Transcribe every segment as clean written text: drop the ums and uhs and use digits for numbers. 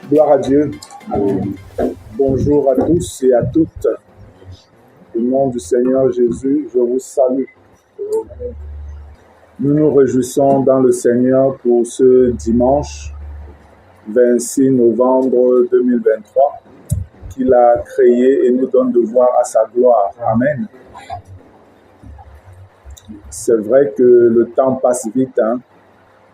Gloire à Dieu. Bonjour à tous et à toutes. Au nom du Seigneur Jésus, je vous salue. Nous nous réjouissons dans le Seigneur pour ce dimanche 26 novembre 2023 qu'il a créé et nous donne de voir à sa gloire. Amen. C'est vrai que le temps passe vite.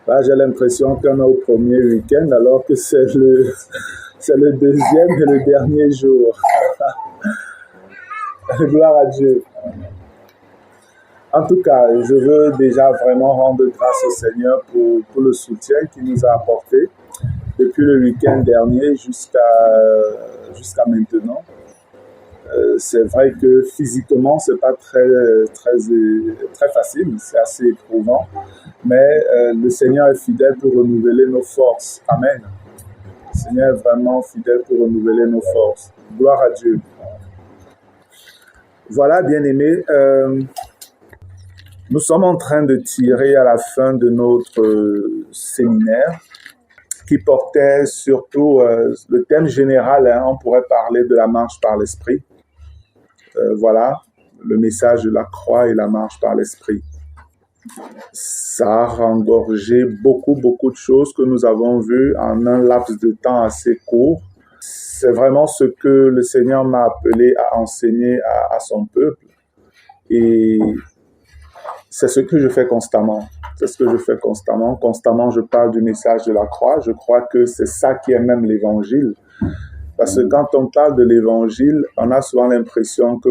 Là, j'ai l'impression qu'on est au premier week-end alors que c'est le deuxième et le dernier jour. Gloire à Dieu. En tout cas, je veux déjà vraiment rendre grâce au Seigneur pour le soutien qu'il nous a apporté depuis le week-end dernier jusqu'à maintenant. C'est vrai que physiquement, c'est pas très facile, c'est assez éprouvant, mais le Seigneur est fidèle pour renouveler nos forces. Amen. Le Seigneur est vraiment fidèle pour renouveler nos forces. Gloire à Dieu. Voilà, bien-aimés, nous sommes en train de tirer à la fin de notre séminaire qui portait surtout le thème général, on pourrait parler de la marche par l'esprit. Voilà, le message de la croix et la marche par l'esprit. Ça a rengorgé beaucoup de choses que nous avons vues en un laps de temps assez court. C'est vraiment ce que le Seigneur m'a appelé à enseigner à son peuple. Et c'est ce que je fais constamment. C'est ce que je fais constamment. Constamment, je parle du message de la croix. Je crois que c'est ça qui est même l'évangile. Parce que quand on parle de l'évangile, on a souvent l'impression que,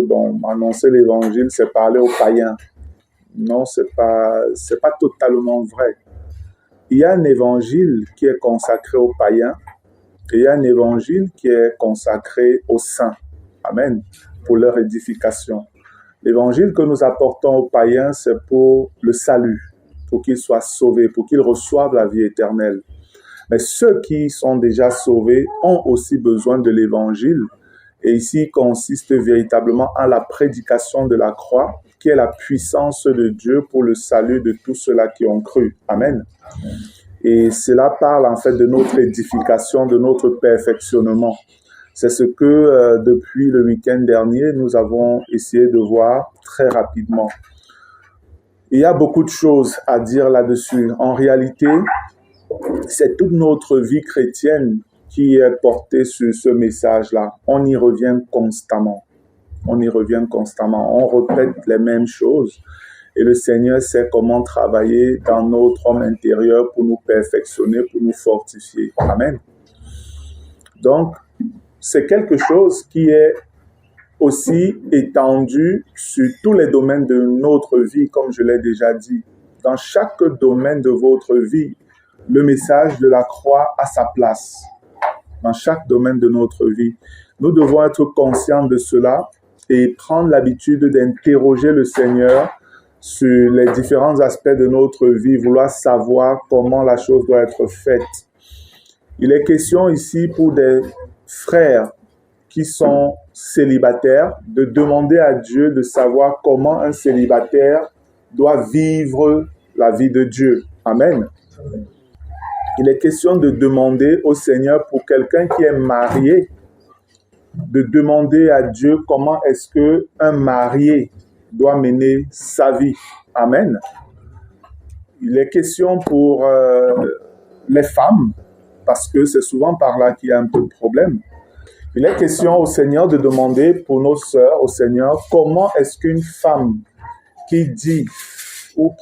annoncer l'évangile, c'est parler aux païens. Non, c'est pas totalement vrai. Il y a un évangile qui est consacré aux païens et il y a un évangile qui est consacré aux saints. Amen. Pour leur édification. L'évangile que nous apportons aux païens, c'est pour le salut, pour qu'ils soient sauvés, pour qu'ils reçoivent la vie éternelle. Mais ceux qui sont déjà sauvés ont aussi besoin de l'évangile. Et ici consiste véritablement en la prédication de la croix, qui est la puissance de Dieu pour le salut de tous ceux-là qui ont cru. Amen. Et cela parle en fait de notre édification, de notre perfectionnement. C'est ce que depuis le week-end dernier, nous avons essayé de voir très rapidement. Il y a beaucoup de choses à dire là-dessus. En réalité, c'est toute notre vie chrétienne qui est portée sur ce message-là. On y revient constamment. On répète les mêmes choses. Et le Seigneur sait comment travailler dans notre homme intérieur pour nous perfectionner, pour nous fortifier. Amen. Donc, c'est quelque chose qui est aussi étendu sur tous les domaines de notre vie, comme je l'ai déjà dit. Dans chaque domaine de votre vie, le message de la croix a sa place. Dans chaque domaine de notre vie, nous devons être conscients de cela et prendre l'habitude d'interroger le Seigneur sur les différents aspects de notre vie, vouloir savoir comment la chose doit être faite. Il est question ici pour des frères qui sont célibataires, de demander à Dieu de savoir comment un célibataire doit vivre la vie de Dieu. Amen. Il est question de demander au Seigneur pour quelqu'un qui est marié, de demander à Dieu comment est-ce qu'un marié doit mener sa vie. Amen. Il est question pour les femmes, parce que c'est souvent par là qu'il y a un peu de problème. Il est question au Seigneur de demander pour nos sœurs, au Seigneur, comment est-ce qu'une femme qui dit ou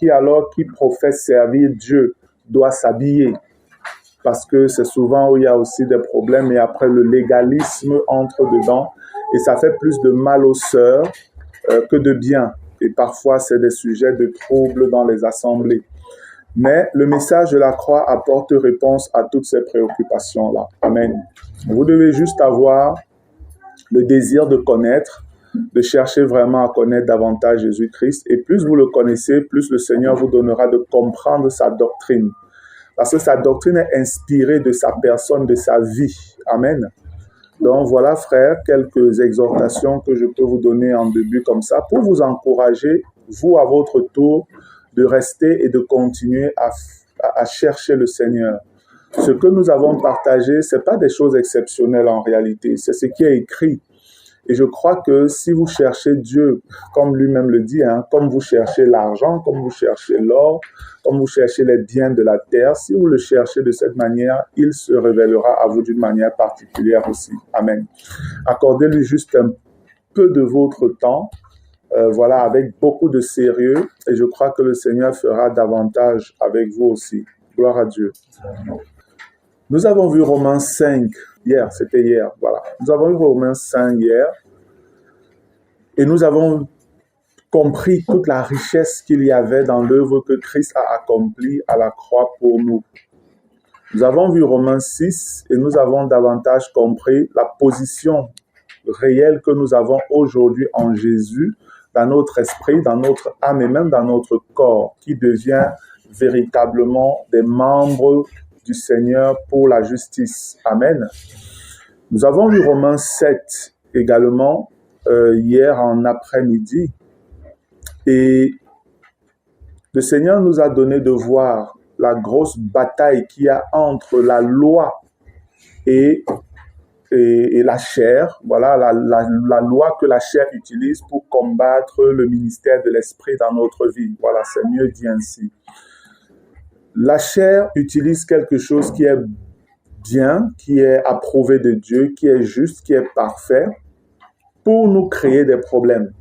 qui professe servir Dieu doit s'habiller. Parce que c'est souvent où il y a aussi des problèmes et après le légalisme entre dedans et ça fait plus de mal aux sœurs que de bien. Et parfois, c'est des sujets de troubles dans les assemblées. Mais le message de la croix apporte réponse à toutes ces préoccupations-là. Amen. Vous devez juste avoir le désir de connaître, de chercher vraiment à connaître davantage Jésus-Christ. Et plus vous le connaissez, plus le Seigneur vous donnera de comprendre sa doctrine. Parce que sa doctrine est inspirée de sa personne, de sa vie. Amen. Donc voilà, frères, quelques exhortations que je peux vous donner en début comme ça pour vous encourager, vous à votre tour, de rester et de continuer à chercher le Seigneur. Ce que nous avons partagé, ce n'est pas des choses exceptionnelles en réalité, c'est ce qui est écrit. Et je crois que si vous cherchez Dieu, comme lui-même le dit, comme vous cherchez l'argent, comme vous cherchez l'or, comme vous cherchez les biens de la terre, si vous le cherchez de cette manière, il se révélera à vous d'une manière particulière aussi. Amen. Accordez-lui juste un peu de votre temps, avec beaucoup de sérieux, et je crois que le Seigneur fera davantage avec vous aussi. Gloire à Dieu. Nous avons vu Romains 5 hier, c'était hier, voilà. Nous avons vu Romains 5 hier et nous avons compris toute la richesse qu'il y avait dans l'œuvre que Christ a accomplie à la croix pour nous. Nous avons vu Romains 6 et nous avons davantage compris la position réelle que nous avons aujourd'hui en Jésus, dans notre esprit, dans notre âme et même dans notre corps, qui devient véritablement des membres du Seigneur pour la justice. Amen. Nous avons vu Romains 7 également hier en après-midi et le Seigneur nous a donné de voir la grosse bataille qu'il y a entre la loi et la chair. Voilà la loi que la chair utilise pour combattre le ministère de l'esprit dans notre vie. Voilà, c'est mieux dit ainsi. La chair utilise quelque chose qui est bien, qui est approuvé de Dieu, qui est juste, qui est parfait, pour nous créer des problèmes.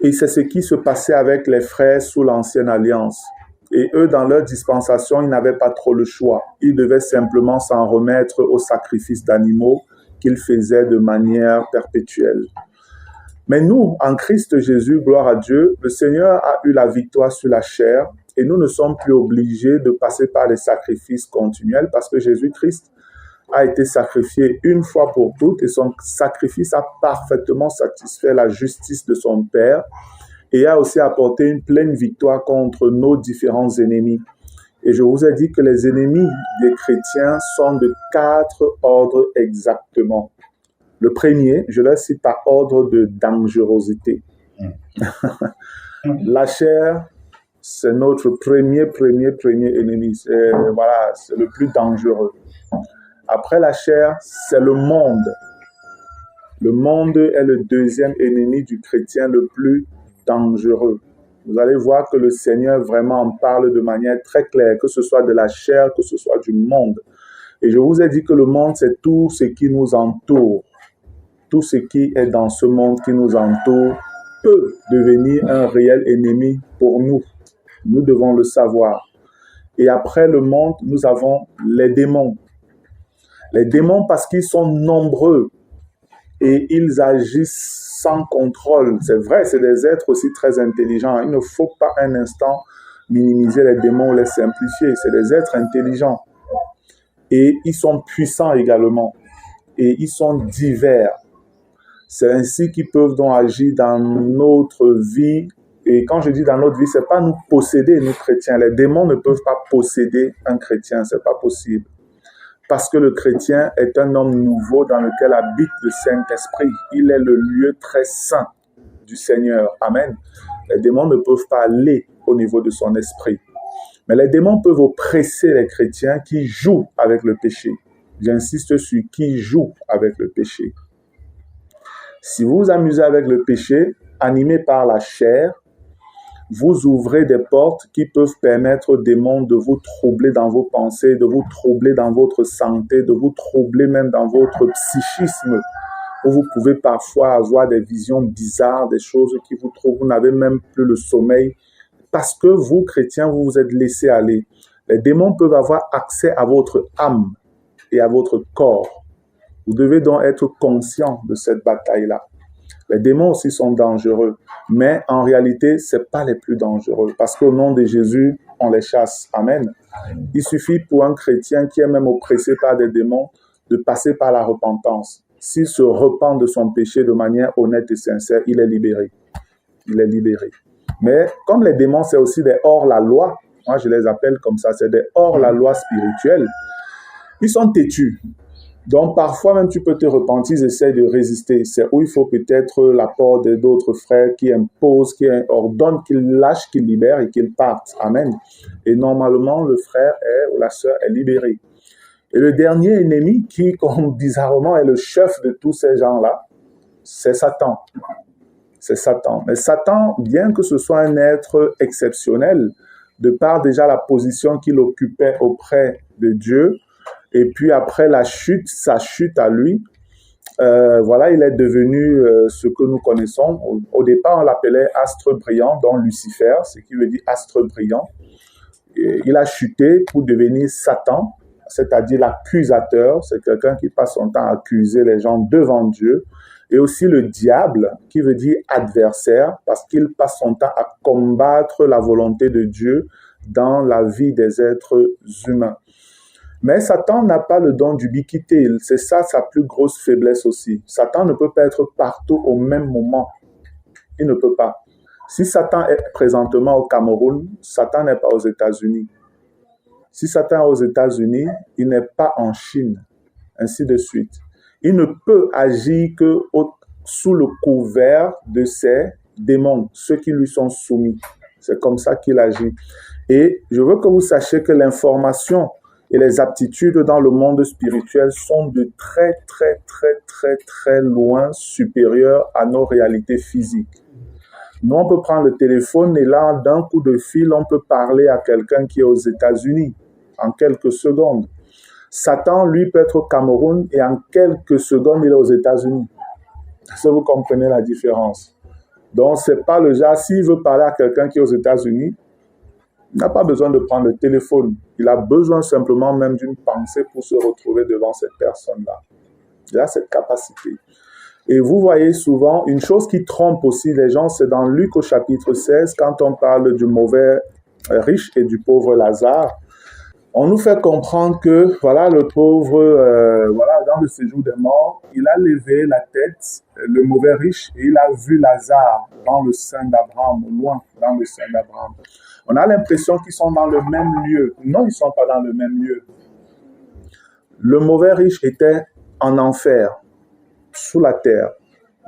Et c'est ce qui se passait avec les frères sous l'ancienne alliance. Et eux, dans leur dispensation, ils n'avaient pas trop le choix. Ils devaient simplement s'en remettre au sacrifice d'animaux qu'ils faisaient de manière perpétuelle. Mais nous, en Christ Jésus, gloire à Dieu, le Seigneur a eu la victoire sur la chair et nous ne sommes plus obligés de passer par les sacrifices continuels parce que Jésus-Christ a été sacrifié une fois pour toutes et son sacrifice a parfaitement satisfait la justice de son Père et a aussi apporté une pleine victoire contre nos différents ennemis. Et je vous ai dit que les ennemis des chrétiens sont de 4 ordres exactement. Le premier, je le cite par ordre de dangerosité. La chair, c'est notre premier ennemi. C'est le plus dangereux. Après la chair, c'est le monde. Le monde est le deuxième ennemi du chrétien le plus dangereux. Vous allez voir que le Seigneur vraiment en parle de manière très claire, que ce soit de la chair, que ce soit du monde. Et je vous ai dit que le monde, c'est tout ce qui nous entoure. Tout ce qui est dans ce monde qui nous entoure peut devenir un réel ennemi pour nous. Nous devons le savoir. Et après le monde, nous avons les démons. Les démons parce qu'ils sont nombreux et ils agissent sans contrôle. C'est vrai, c'est des êtres aussi très intelligents. Il ne faut pas un instant minimiser les démons ou les simplifier. C'est des êtres intelligents. Et ils sont puissants également. Et ils sont divers. C'est ainsi qu'ils peuvent donc agir dans notre vie. Et quand je dis dans notre vie, ce n'est pas nous posséder, nous chrétiens. Les démons ne peuvent pas posséder un chrétien. Ce n'est pas possible. Parce que le chrétien est un homme nouveau dans lequel habite le Saint-Esprit. Il est le lieu très saint du Seigneur. Amen. Les démons ne peuvent pas aller au niveau de son esprit. Mais les démons peuvent oppresser les chrétiens qui jouent avec le péché. J'insiste sur qui joue avec le péché. Si vous vous amusez avec le péché, animé par la chair, vous ouvrez des portes qui peuvent permettre aux démons de vous troubler dans vos pensées, de vous troubler dans votre santé, de vous troubler même dans votre psychisme, où vous pouvez parfois avoir des visions bizarres, des choses qui vous troublent, vous n'avez même plus le sommeil, parce que vous, chrétiens, vous vous êtes laissés aller. Les démons peuvent avoir accès à votre âme et à votre corps. Vous devez donc être conscient de cette bataille-là. Les démons aussi sont dangereux, mais en réalité, ce n'est pas les plus dangereux, parce qu'au nom de Jésus, on les chasse. Amen. Il suffit pour un chrétien qui est même oppressé par des démons de passer par la repentance. S'il se repent de son péché de manière honnête et sincère, il est libéré. Il est libéré. Mais comme les démons, c'est aussi des hors-la-loi, moi je les appelle comme ça, c'est des hors-la-loi spirituels, ils sont têtus. Donc, parfois, même, tu peux te repentir, ils essaient de résister. C'est où il faut peut-être l'apport d'autres frères qui imposent, qui ordonnent qu'ils lâchent, qu'ils libèrent et qu'ils partent. Amen. Et normalement, le frère ou la sœur est libéré. Et le dernier ennemi qui, comme bizarrement, est le chef de tous ces gens-là, c'est Satan. C'est Satan. Mais Satan, bien que ce soit un être exceptionnel, de par déjà la position qu'il occupait auprès de Dieu, et puis après la chute, sa chute à lui, voilà, il est devenu ce que nous connaissons. Au départ, on l'appelait astre brillant, dont Lucifer, ce qui veut dire astre brillant. Et il a chuté pour devenir Satan, c'est-à-dire l'accusateur. C'est quelqu'un qui passe son temps à accuser les gens devant Dieu. Et aussi le diable, qui veut dire adversaire, parce qu'il passe son temps à combattre la volonté de Dieu dans la vie des êtres humains. Mais Satan n'a pas le don d'ubiquité. C'est ça sa plus grosse faiblesse aussi. Satan ne peut pas être partout au même moment. Il ne peut pas. Si Satan est présentement au Cameroun, Satan n'est pas aux États-Unis. Si Satan est aux États-Unis, il n'est pas en Chine, ainsi de suite. Il ne peut agir que sous le couvert de ses démons, ceux qui lui sont soumis. C'est comme ça qu'il agit. Et je veux que vous sachiez que l'information et les aptitudes dans le monde spirituel sont de très, très, très, très, très loin supérieures à nos réalités physiques. Nous, on peut prendre le téléphone et là, d'un coup de fil, on peut parler à quelqu'un qui est aux États-Unis en quelques secondes. Satan, lui, peut être au Cameroun et en quelques secondes, il est aux États-Unis. Est-ce que vous comprenez la différence? Donc, ce n'est pas le genre, s'il veut parler à quelqu'un qui est aux États-Unis, il n'a pas besoin de prendre le téléphone. Il a besoin simplement même d'une pensée pour se retrouver devant cette personne-là. Il a cette capacité. Et vous voyez souvent, une chose qui trompe aussi les gens, c'est dans Luc au chapitre 16, quand on parle du mauvais riche et du pauvre Lazare. On nous fait comprendre que, voilà, le pauvre, voilà, dans le séjour des morts, il a levé la tête, le mauvais riche, et il a vu Lazare dans le sein d'Abraham, loin dans le sein d'Abraham. On a l'impression qu'ils sont dans le même lieu. Non, ils ne sont pas dans le même lieu. Le mauvais riche était en enfer, sous la terre.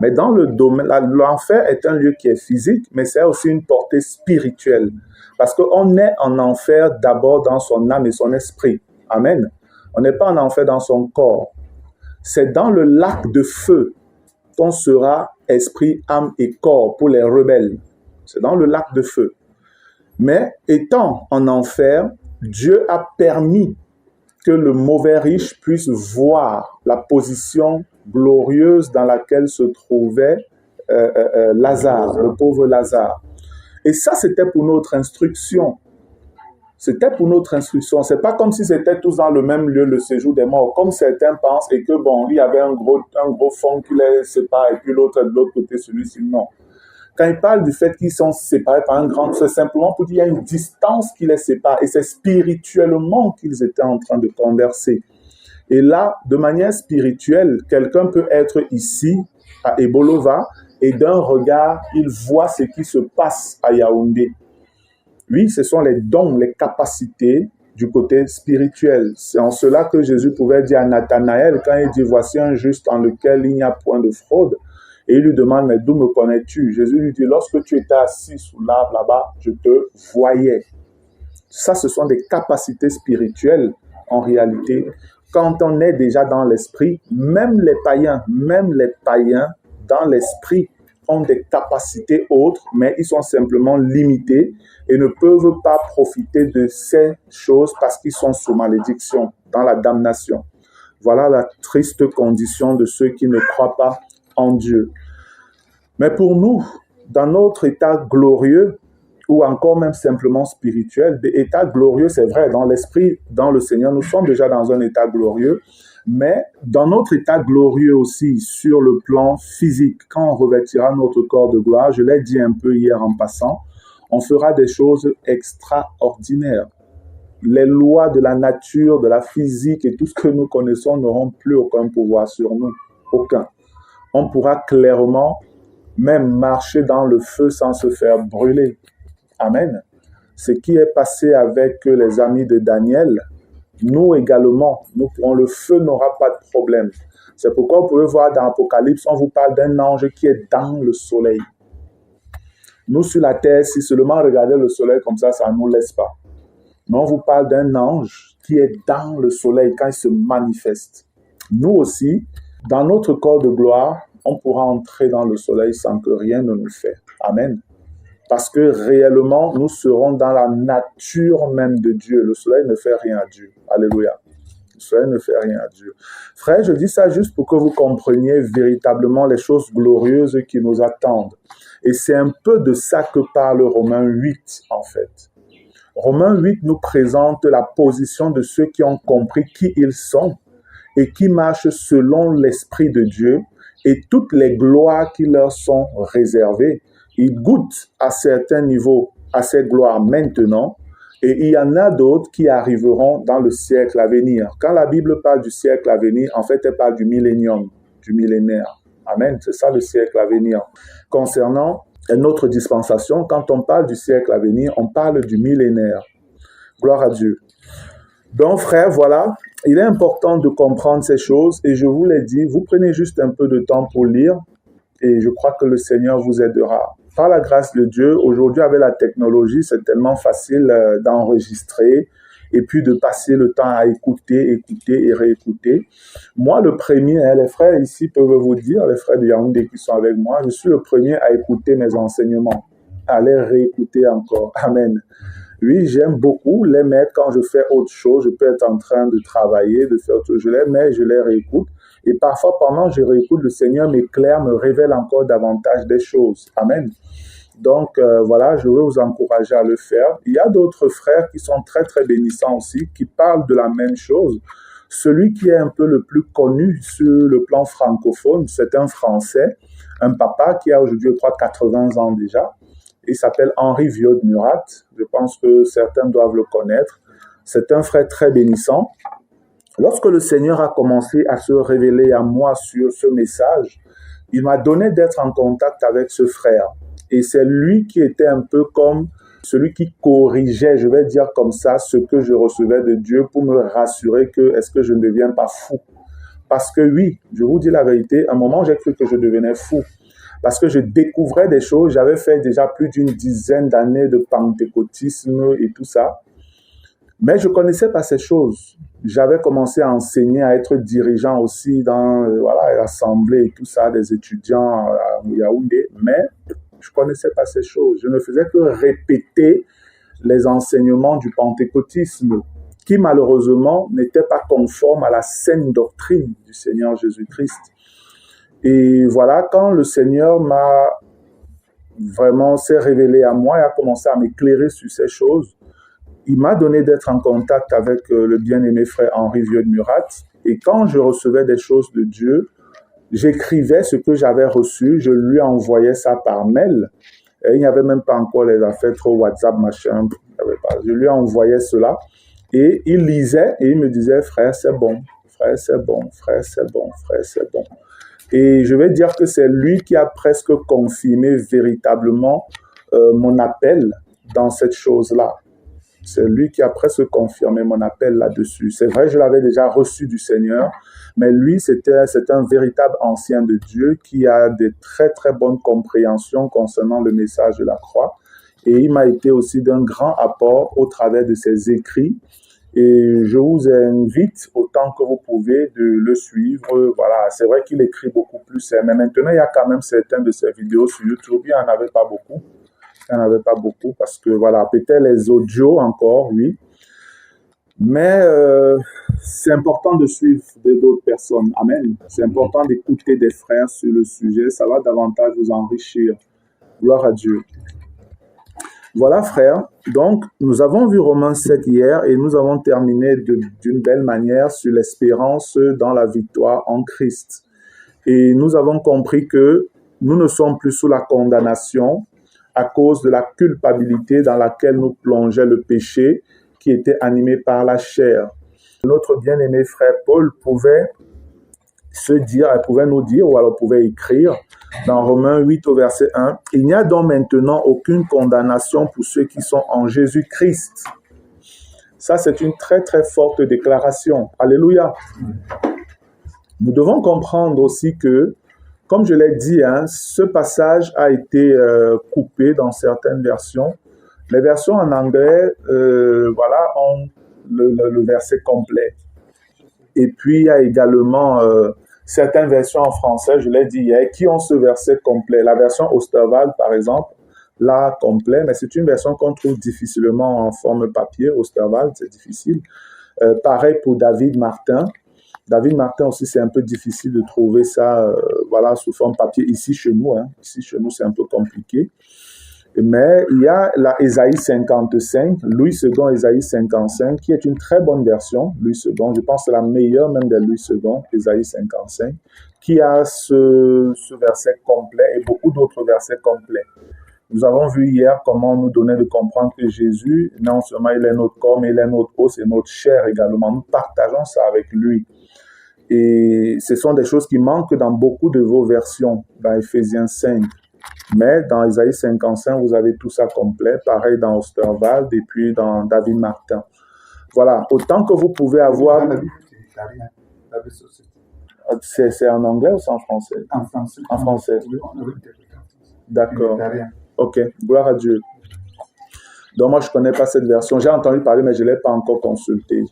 Mais dans le domaine, l'enfer est un lieu qui est physique, mais c'est aussi une portée spirituelle. Parce qu'on est en enfer d'abord dans son âme et son esprit. Amen. On n'est pas en enfer dans son corps. C'est dans le lac de feu qu'on sera esprit, âme et corps pour les rebelles. C'est dans le lac de feu. Mais étant en enfer, Dieu a permis que le mauvais riche puisse voir la position glorieuse dans laquelle se trouvait Lazare, le pauvre Lazare. Et ça, c'était pour notre instruction. C'était pour notre instruction. C'est pas comme si c'était tous dans le même lieu, le séjour des morts, comme certains pensent, et que bon, il y avait un gros fond qui les sépare, et puis l'autre de l'autre côté, celui-ci, non. Quand il parle du fait qu'ils sont séparés par un grand, c'est simplement pour dire qu'il y a une distance qui les sépare, et c'est spirituellement qu'ils étaient en train de converser. Et là, de manière spirituelle, quelqu'un peut être ici, à Ebolova, et d'un regard, il voit ce qui se passe à Yaoundé. Oui, ce sont les dons, les capacités du côté spirituel. C'est en cela que Jésus pouvait dire à Nathanaël, quand il dit « Voici un juste en lequel il n'y a point de fraude », et il lui demande « Mais d'où me connais-tu » Jésus lui dit « Lorsque tu étais assis sous l'arbre là-bas, je te voyais. » Ça, ce sont des capacités spirituelles en réalité. Quand on est déjà dans l'esprit, même les païens dans l'esprit ont des capacités autres, mais ils sont simplement limités et ne peuvent pas profiter de ces choses parce qu'ils sont sous malédiction, dans la damnation. Voilà la triste condition de ceux qui ne croient pas en Dieu. Mais pour nous, dans notre état glorieux, ou encore même simplement spirituel, des états glorieux, c'est vrai, dans l'esprit, dans le Seigneur, nous sommes déjà dans un état glorieux, mais dans notre état glorieux aussi, sur le plan physique, quand on revêtira notre corps de gloire, je l'ai dit un peu hier en passant, on fera des choses extraordinaires. Les lois de la nature, de la physique et tout ce que nous connaissons n'auront plus aucun pouvoir sur nous, aucun. On pourra clairement même marcher dans le feu sans se faire brûler. Amen. Ce qui est passé avec les amis de Daniel, nous également, le feu n'aura pas de problème. C'est pourquoi vous pouvez voir dans l'Apocalypse, on vous parle d'un ange qui est dans le soleil. Nous, sur la terre, si seulement regarder le soleil comme ça ne nous laisse pas. Mais on vous parle d'un ange qui est dans le soleil quand il se manifeste. Nous aussi, dans notre corps de gloire, on pourra entrer dans le soleil sans que rien ne nous fait. Amen. Parce que réellement, nous serons dans la nature même de Dieu. Le soleil ne fait rien à Dieu. Alléluia. Le soleil ne fait rien à Dieu. Frère, je dis ça juste pour que vous compreniez véritablement les choses glorieuses qui nous attendent. Et c'est un peu de ça que parle Romains 8, en fait. Romains 8 nous présente la position de ceux qui ont compris qui ils sont et qui marchent selon l'Esprit de Dieu et toutes les gloires qui leur sont réservées. Ils goûtent à certains niveaux à ces gloires maintenant, et il y en a d'autres qui arriveront dans le siècle à venir. Quand la Bible parle du siècle à venir, en fait, elle parle du millénium, du millénaire. Amen, c'est ça le siècle à venir. Concernant notre dispensation, quand on parle du siècle à venir, on parle du millénaire. Gloire à Dieu. Donc, frère, voilà, il est important de comprendre ces choses, et je vous l'ai dit, vous prenez juste un peu de temps pour lire, et je crois que le Seigneur vous aidera. Par la grâce de Dieu, aujourd'hui avec la technologie, c'est tellement facile d'enregistrer et puis de passer le temps à écouter et réécouter. Moi, le premier, les frères ici peuvent vous dire, les frères de Yaoundé qui sont avec moi, je suis le premier à écouter mes enseignements, à les réécouter encore. Amen. Oui, j'aime beaucoup les mettre quand je fais autre chose. Je peux être en train de travailler, de faire autre chose. Je les mets, je les réécoute. Et parfois, pendant que je réécoute, le Seigneur m'éclaire, me révèle encore davantage des choses. Amen. Donc, voilà, je veux vous encourager à le faire. Il y a d'autres frères qui sont très, très bénissants aussi, qui parlent de la même chose. Celui qui est un peu le plus connu sur le plan francophone, c'est un Français, un papa qui a aujourd'hui, je crois, 80 ans déjà. Il s'appelle Henri Vieux-de-Murat. Je pense que certains doivent le connaître. C'est un frère très bénissant. Lorsque le Seigneur a commencé à se révéler à moi sur ce message, il m'a donné d'être en contact avec ce frère. Et c'est lui qui était un peu comme celui qui corrigeait, je vais dire comme ça, ce que je recevais de Dieu pour me rassurer que est-ce que je ne deviens pas fou. Parce que oui, je vous dis la vérité, à un moment j'ai cru que je devenais fou. Parce que je découvrais des choses, j'avais fait déjà plus d'une dizaine d'années de pentecôtisme et tout ça. Mais je ne connaissais pas ces choses. J'avais commencé à enseigner, à être dirigeant aussi dans l'assemblée et tout ça, des étudiants à Yaoundé. Mais je ne connaissais pas ces choses. Je ne faisais que répéter les enseignements du pentecôtisme qui malheureusement n'étaient pas conformes à la saine doctrine du Seigneur Jésus-Christ. Et voilà, quand le Seigneur s'est révélé à moi et a commencé à m'éclairer sur ces choses, il m'a donné d'être en contact avec le bien-aimé frère Henri Vieux-de-Murat. Et quand je recevais des choses de Dieu, j'écrivais ce que j'avais reçu, je lui envoyais ça par mail. Et il n'y avait même pas encore les affaires trop WhatsApp, machin. Je lui envoyais cela et il lisait et il me disait, frère, c'est bon, frère, c'est bon, frère, c'est bon, frère, c'est bon. Et je vais dire que c'est lui qui a presque confirmé véritablement mon appel dans cette chose-là. C'est lui qui a presque confirmé mon appel là-dessus. C'est vrai, je l'avais déjà reçu du Seigneur, mais lui, c'est un véritable ancien de Dieu qui a de très, très bonnes compréhensions concernant le message de la croix. Et il m'a été aussi d'un grand apport au travers de ses écrits. Et je vous invite, autant que vous pouvez, de le suivre. Voilà, c'est vrai qu'il écrit beaucoup plus, mais maintenant, il y a quand même certaines de ses vidéos sur YouTube. Il n'y en avait pas beaucoup. Il n'y en avait pas beaucoup parce que, voilà, peut-être les audios encore, oui. Mais c'est important de suivre d'autres personnes. Amen. C'est important d'écouter des frères sur le sujet. Ça va davantage vous enrichir. Gloire à Dieu. Voilà, frère. Donc, nous avons vu Romains 7 hier et nous avons terminé d'une belle manière sur l'espérance dans la victoire en Christ. Et nous avons compris que nous ne sommes plus sous la condamnation à cause de la culpabilité dans laquelle nous plongeait le péché qui était animé par la chair. Notre bien-aimé frère Paul pouvait nous dire, ou alors pouvait écrire dans Romains 8 au verset 1, « Il n'y a donc maintenant aucune condamnation pour ceux qui sont en Jésus-Christ. » Ça, c'est une très, très forte déclaration. Alléluia. Nous devons comprendre aussi que, comme je l'ai dit, ce passage a été coupé dans certaines versions. Les versions en anglais, ont le verset complet. Et puis, il y a également certaines versions en français, je l'ai dit hier, qui ont ce verset complet. La version Osterwald, par exemple, là, complet, mais c'est une version qu'on trouve difficilement en forme papier. Osterwald, c'est difficile. Pareil pour David Martin. David Martin aussi, c'est un peu difficile de trouver ça voilà, sous forme papier ici chez nous. Ici chez nous, c'est un peu compliqué. Mais il y a la Ésaïe 55, Louis II Ésaïe 55, qui est une très bonne version, Louis II, je pense que c'est la meilleure même de Louis II, Ésaïe 55, qui a ce verset complet et beaucoup d'autres versets complets. Nous avons vu hier comment on nous donnait de comprendre que Jésus, non seulement il est notre corps, mais il est notre os et notre chair également. Nous partageons ça avec lui. Et ce sont des choses qui manquent dans beaucoup de vos versions, dans Éphésiens 5. Mais dans Ésaïe 55, vous avez tout ça complet. Pareil dans Osterwald et puis dans David Martin. Voilà, autant que vous pouvez avoir... C'est en anglais ou c'est en français? En français. En français. D'accord. Ok, gloire à Dieu. Donc moi, je ne connais pas cette version. J'ai entendu parler, mais je ne l'ai pas encore consultée.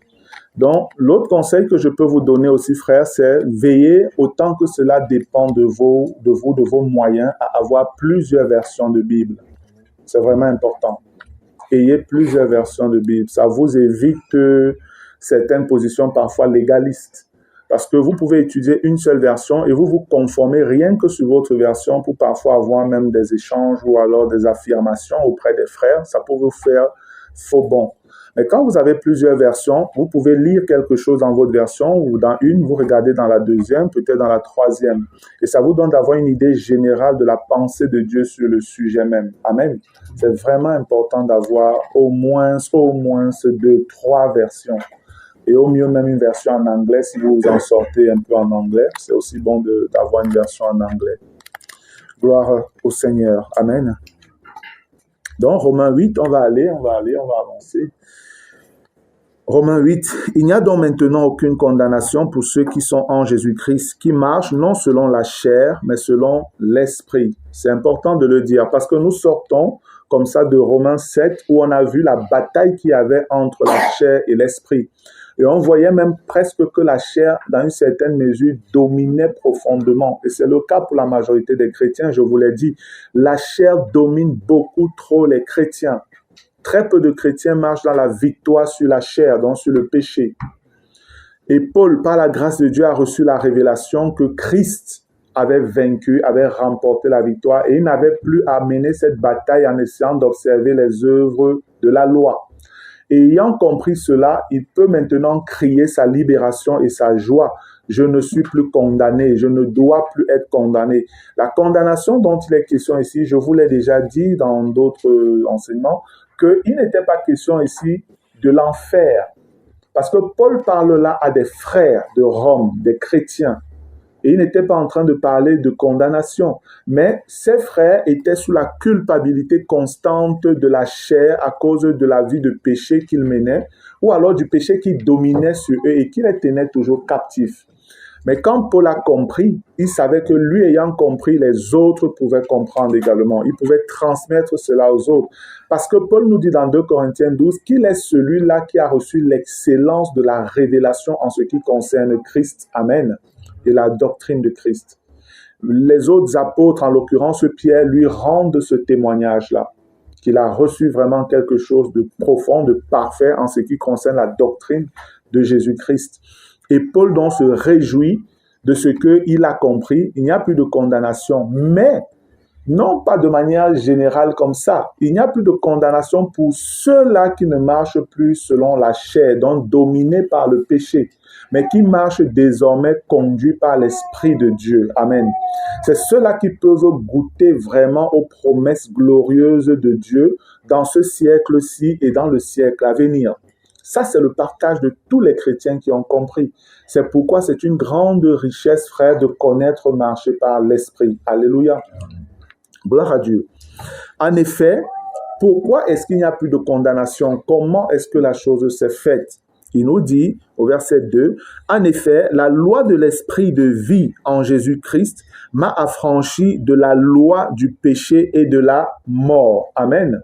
Donc, l'autre conseil que je peux vous donner aussi, frère, c'est veiller autant que cela dépend de vos moyens, à avoir plusieurs versions de Bible. C'est vraiment important. Ayez plusieurs versions de Bible. Ça vous évite certaines positions parfois légalistes. Parce que vous pouvez étudier une seule version et vous vous conformez rien que sur votre version pour parfois avoir même des échanges ou alors des affirmations auprès des frères. Ça peut vous faire faux bon. Mais quand vous avez plusieurs versions, vous pouvez lire quelque chose dans votre version ou dans une, vous regardez dans la deuxième, peut-être dans la troisième. Et ça vous donne d'avoir une idée générale de la pensée de Dieu sur le sujet même. Amen. C'est vraiment important d'avoir au moins 2, 3 versions. Et au mieux même une version en anglais, si vous en sortez un peu en anglais. C'est aussi bon d'avoir une version en anglais. Gloire au Seigneur. Amen. Donc, Romains 8, on va avancer. Romains 8, il n'y a donc maintenant aucune condamnation pour ceux qui sont en Jésus-Christ, qui marchent non selon la chair, mais selon l'esprit. C'est important de le dire parce que nous sortons comme ça de Romains 7 où on a vu la bataille qu'il y avait entre la chair et l'esprit. Et on voyait même presque que la chair, dans une certaine mesure, dominait profondément. Et c'est le cas pour la majorité des chrétiens, je vous l'ai dit. La chair domine beaucoup trop les chrétiens. Très peu de chrétiens marchent dans la victoire sur la chair, donc sur le péché. Et Paul, par la grâce de Dieu, a reçu la révélation que Christ avait vaincu, avait remporté la victoire et il n'avait plus à mener cette bataille en essayant d'observer les œuvres de la loi. Et ayant compris cela, il peut maintenant crier sa libération et sa joie. Je ne suis plus condamné, je ne dois plus être condamné. La condamnation dont il est question ici, je vous l'ai déjà dit dans d'autres enseignements, qu'il n'était pas question ici de l'enfer. Parce que Paul parle là à des frères de Rome, des chrétiens. Et il n'était pas en train de parler de condamnation. Mais ces frères étaient sous la culpabilité constante de la chair à cause de la vie de péché qu'ils menaient, ou alors du péché qui dominait sur eux et qui les tenait toujours captifs. Mais quand Paul a compris, il savait que lui ayant compris, les autres pouvaient comprendre également. Il pouvait transmettre cela aux autres. Parce que Paul nous dit dans 2 Corinthiens 12 qu'il est celui-là qui a reçu l'excellence de la révélation en ce qui concerne Christ. Amen. Et la doctrine de Christ. Les autres apôtres, en l'occurrence Pierre, lui rendent ce témoignage-là, qu'il a reçu vraiment quelque chose de profond, de parfait en ce qui concerne la doctrine de Jésus-Christ. Et Paul donc se réjouit de ce qu'il a compris. Il n'y a plus de condamnation, mais non pas de manière générale comme ça. Il n'y a plus de condamnation pour ceux-là qui ne marchent plus selon la chair, donc dominés par le péché, mais qui marchent désormais conduits par l'Esprit de Dieu. Amen. C'est ceux-là qui peuvent goûter vraiment aux promesses glorieuses de Dieu dans ce siècle-ci et dans le siècle à venir. Ça, c'est le partage de tous les chrétiens qui ont compris. C'est pourquoi c'est une grande richesse, frère, de connaître marcher par l'Esprit. Alléluia. Gloire à Dieu. En effet, pourquoi est-ce qu'il n'y a plus de condamnation? Comment est-ce que la chose s'est faite? Il nous dit au verset 2, « En effet, la loi de l'esprit de vie en Jésus-Christ m'a affranchi de la loi du péché et de la mort. » Amen.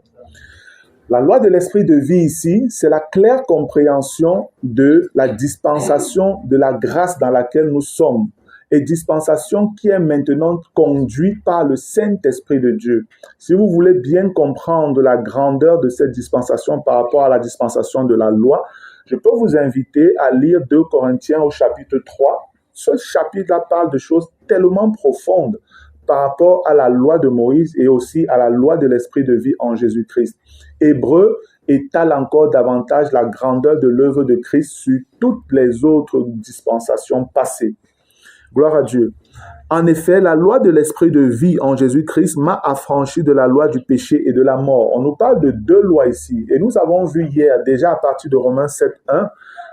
La loi de l'esprit de vie ici, c'est la claire compréhension de la dispensation de la grâce dans laquelle nous sommes. Et dispensation qui est maintenant conduite par le Saint-Esprit de Dieu. Si vous voulez bien comprendre la grandeur de cette dispensation par rapport à la dispensation de la loi, je peux vous inviter à lire 2 Corinthiens au chapitre 3. Ce chapitre-là parle de choses tellement profondes par rapport à la loi de Moïse et aussi à la loi de l'Esprit de vie en Jésus-Christ. Hébreu étale encore davantage la grandeur de l'œuvre de Christ sur toutes les autres dispensations passées. Gloire à Dieu. En effet, la loi de l'Esprit de vie en Jésus-Christ m'a affranchi de la loi du péché et de la mort. On nous parle de 2 lois ici. Et nous avons vu hier, déjà à partir de Romains 7.1,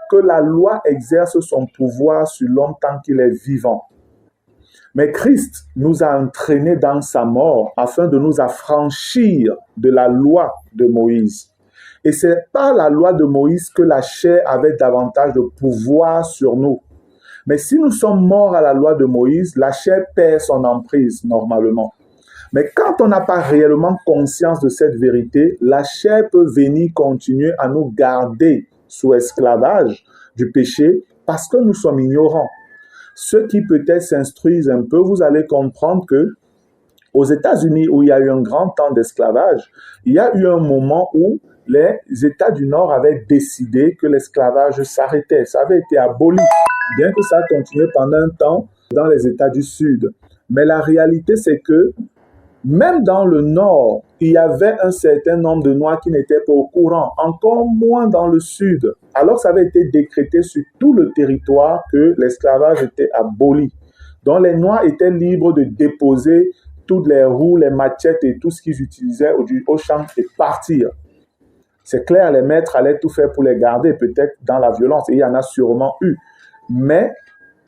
que la loi exerce son pouvoir sur l'homme tant qu'il est vivant. Mais Christ nous a entraînés dans sa mort afin de nous affranchir de la loi de Moïse. Et c'est par la loi de Moïse que la chair avait davantage de pouvoir sur nous. Mais si nous sommes morts à la loi de Moïse, la chair perd son emprise normalement. Mais quand on n'a pas réellement conscience de cette vérité, la chair peut venir continuer à nous garder sous esclavage du péché parce que nous sommes ignorants. Ceux qui peut-être s'instruisent un peu, vous allez comprendre que aux États-Unis, où il y a eu un grand temps d'esclavage, il y a eu un moment où les États du Nord avaient décidé que l'esclavage s'arrêtait. Ça avait été aboli, bien que ça a continué pendant un temps dans les États du Sud. Mais la réalité, c'est que même dans le Nord, il y avait un certain nombre de Noirs qui n'étaient pas au courant, encore moins dans le Sud. Alors ça avait été décrété sur tout le territoire que l'esclavage était aboli. Donc les Noirs étaient libres de déposer toutes les roues, les machettes et tout ce qu'ils utilisaient au champ et partir. C'est clair, les maîtres allaient tout faire pour les garder, peut-être dans la violence, et il y en a sûrement eu. Mais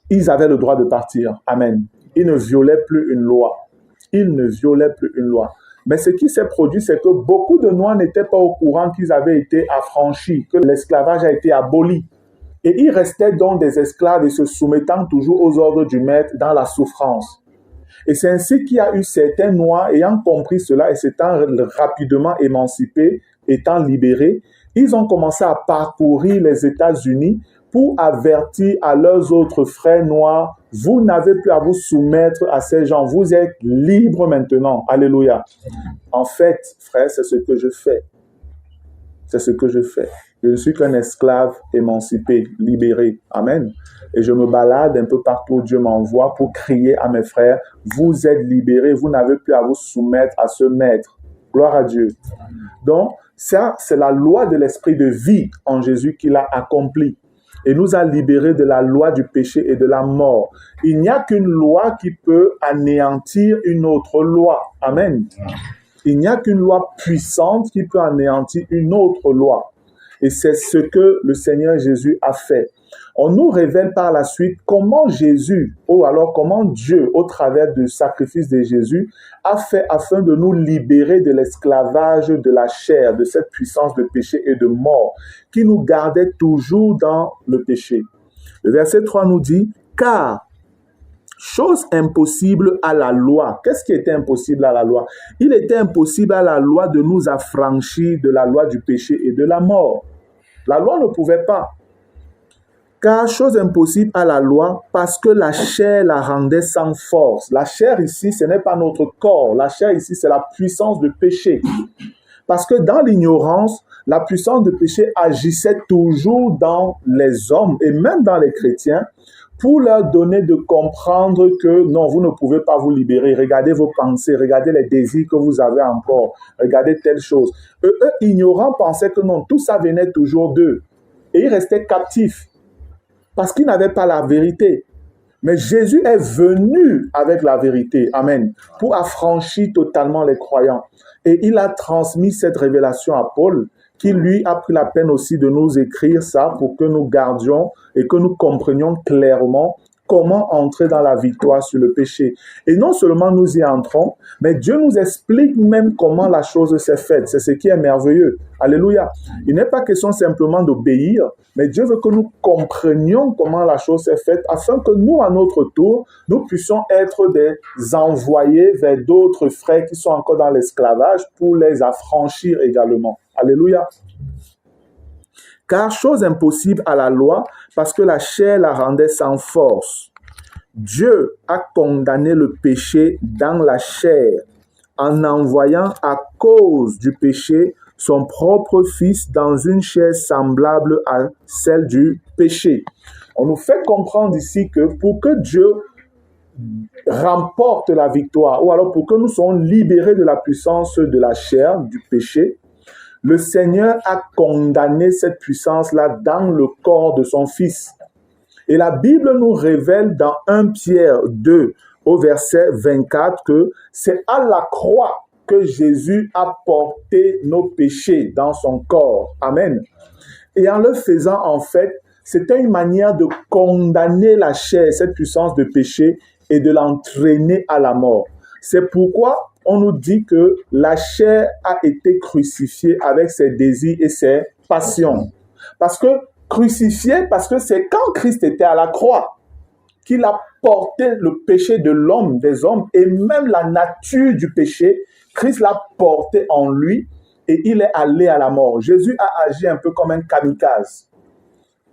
ils avaient le droit de partir. Amen. Ils ne violaient plus une loi. Ils ne violaient plus une loi. Mais ce qui s'est produit, c'est que beaucoup de Noirs n'étaient pas au courant qu'ils avaient été affranchis, que l'esclavage a été aboli. Et ils restaient donc des esclaves et se soumettant toujours aux ordres du maître dans la souffrance. Et c'est ainsi qu'il y a eu certains Noirs ayant compris cela et s'étant rapidement émancipés, étant libérés, ils ont commencé à parcourir les États-Unis pour avertir à leurs autres frères noirs, vous n'avez plus à vous soumettre à ces gens, vous êtes libres maintenant. Alléluia. En fait, frère, c'est ce que je fais. C'est ce que je fais. Je ne suis qu'un esclave émancipé, libéré. Amen. Et je me balade un peu partout où Dieu m'envoie pour crier à mes frères, vous êtes libérés, vous n'avez plus à vous soumettre à ce maître. Gloire à Dieu. Donc, ça, c'est la loi de l'esprit de vie en Jésus qu'il a accompli et nous a libérés de la loi du péché et de la mort. Il n'y a qu'une loi qui peut anéantir une autre loi. Amen. Il n'y a qu'une loi puissante qui peut anéantir une autre loi. Et c'est ce que le Seigneur Jésus a fait. On nous révèle par la suite comment Jésus, ou alors comment Dieu, au travers du sacrifice de Jésus, a fait afin de nous libérer de l'esclavage de la chair, de cette puissance de péché et de mort, qui nous gardait toujours dans le péché. Le verset 3 nous dit, « Car chose impossible à la loi. » Qu'est-ce qui était impossible à la loi? Il était impossible à la loi de nous affranchir de la loi du péché et de la mort. La loi ne pouvait pas. Car chose impossible à la loi, parce que la chair la rendait sans force. La chair ici, ce n'est pas notre corps. La chair ici, c'est la puissance de péché. Parce que dans l'ignorance, la puissance de péché agissait toujours dans les hommes et même dans les chrétiens pour leur donner de comprendre que non, vous ne pouvez pas vous libérer. Regardez vos pensées, regardez les désirs que vous avez encore, regardez telle chose. Eux, ignorants, pensaient que non, tout ça venait toujours d'eux. Et ils restaient captifs parce qu'ils n'avaient pas la vérité. Mais Jésus est venu avec la vérité, amen, pour affranchir totalement les croyants. Et il a transmis cette révélation à Paul, qui lui a pris la peine aussi de nous écrire ça pour que nous gardions et que nous comprenions clairement comment entrer dans la victoire sur le péché. Et non seulement nous y entrons, mais Dieu nous explique même comment la chose s'est faite. C'est ce qui est merveilleux. Alléluia. Il n'est pas question simplement d'obéir, mais Dieu veut que nous comprenions comment la chose s'est faite afin que nous, à notre tour, nous puissions être des envoyés vers d'autres frères qui sont encore dans l'esclavage pour les affranchir également. Alléluia. Car chose impossible à la loi, parce que la chair la rendait sans force. Dieu a condamné le péché dans la chair en envoyant à cause du péché son propre Fils dans une chair semblable à celle du péché. On nous fait comprendre ici que pour que Dieu remporte la victoire, ou alors pour que nous soyons libérés de la puissance de la chair, du péché, le Seigneur a condamné cette puissance-là dans le corps de son Fils. Et la Bible nous révèle dans 1 Pierre 2, au verset 24, que c'est à la croix que Jésus a porté nos péchés dans son corps. Amen. Et en le faisant, en fait, c'était une manière de condamner la chair, cette puissance de péché, et de l'entraîner à la mort. C'est pourquoi on nous dit que la chair a été crucifiée avec ses désirs et ses passions. Parce que crucifié, parce que c'est quand Christ était à la croix qu'il a porté le péché de l'homme, des hommes, et même la nature du péché, Christ l'a porté en lui et il est allé à la mort. Jésus a agi un peu comme un kamikaze.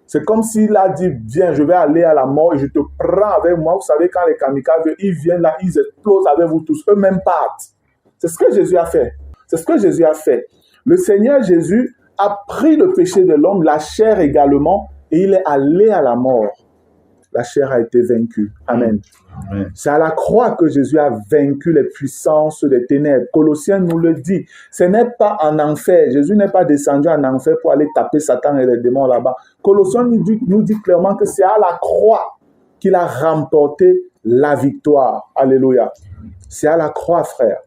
C'est comme s'il a dit, viens, je vais aller à la mort et je te prends avec moi. Vous savez, quand les kamikazes, ils viennent là, ils explosent avec vous tous. Eux-mêmes partent. C'est ce que Jésus a fait. C'est ce que Jésus a fait. Le Seigneur Jésus a pris le péché de l'homme, la chair également, et il est allé à la mort. La chair a été vaincue. Amen. Amen. C'est à la croix que Jésus a vaincu les puissances des ténèbres. Colossiens nous le dit. Ce n'est pas en enfer. Jésus n'est pas descendu en enfer pour aller taper Satan et les démons là-bas. Colossiens nous dit clairement que c'est à la croix qu'il a remporté la victoire. Alléluia. C'est à la croix, frère.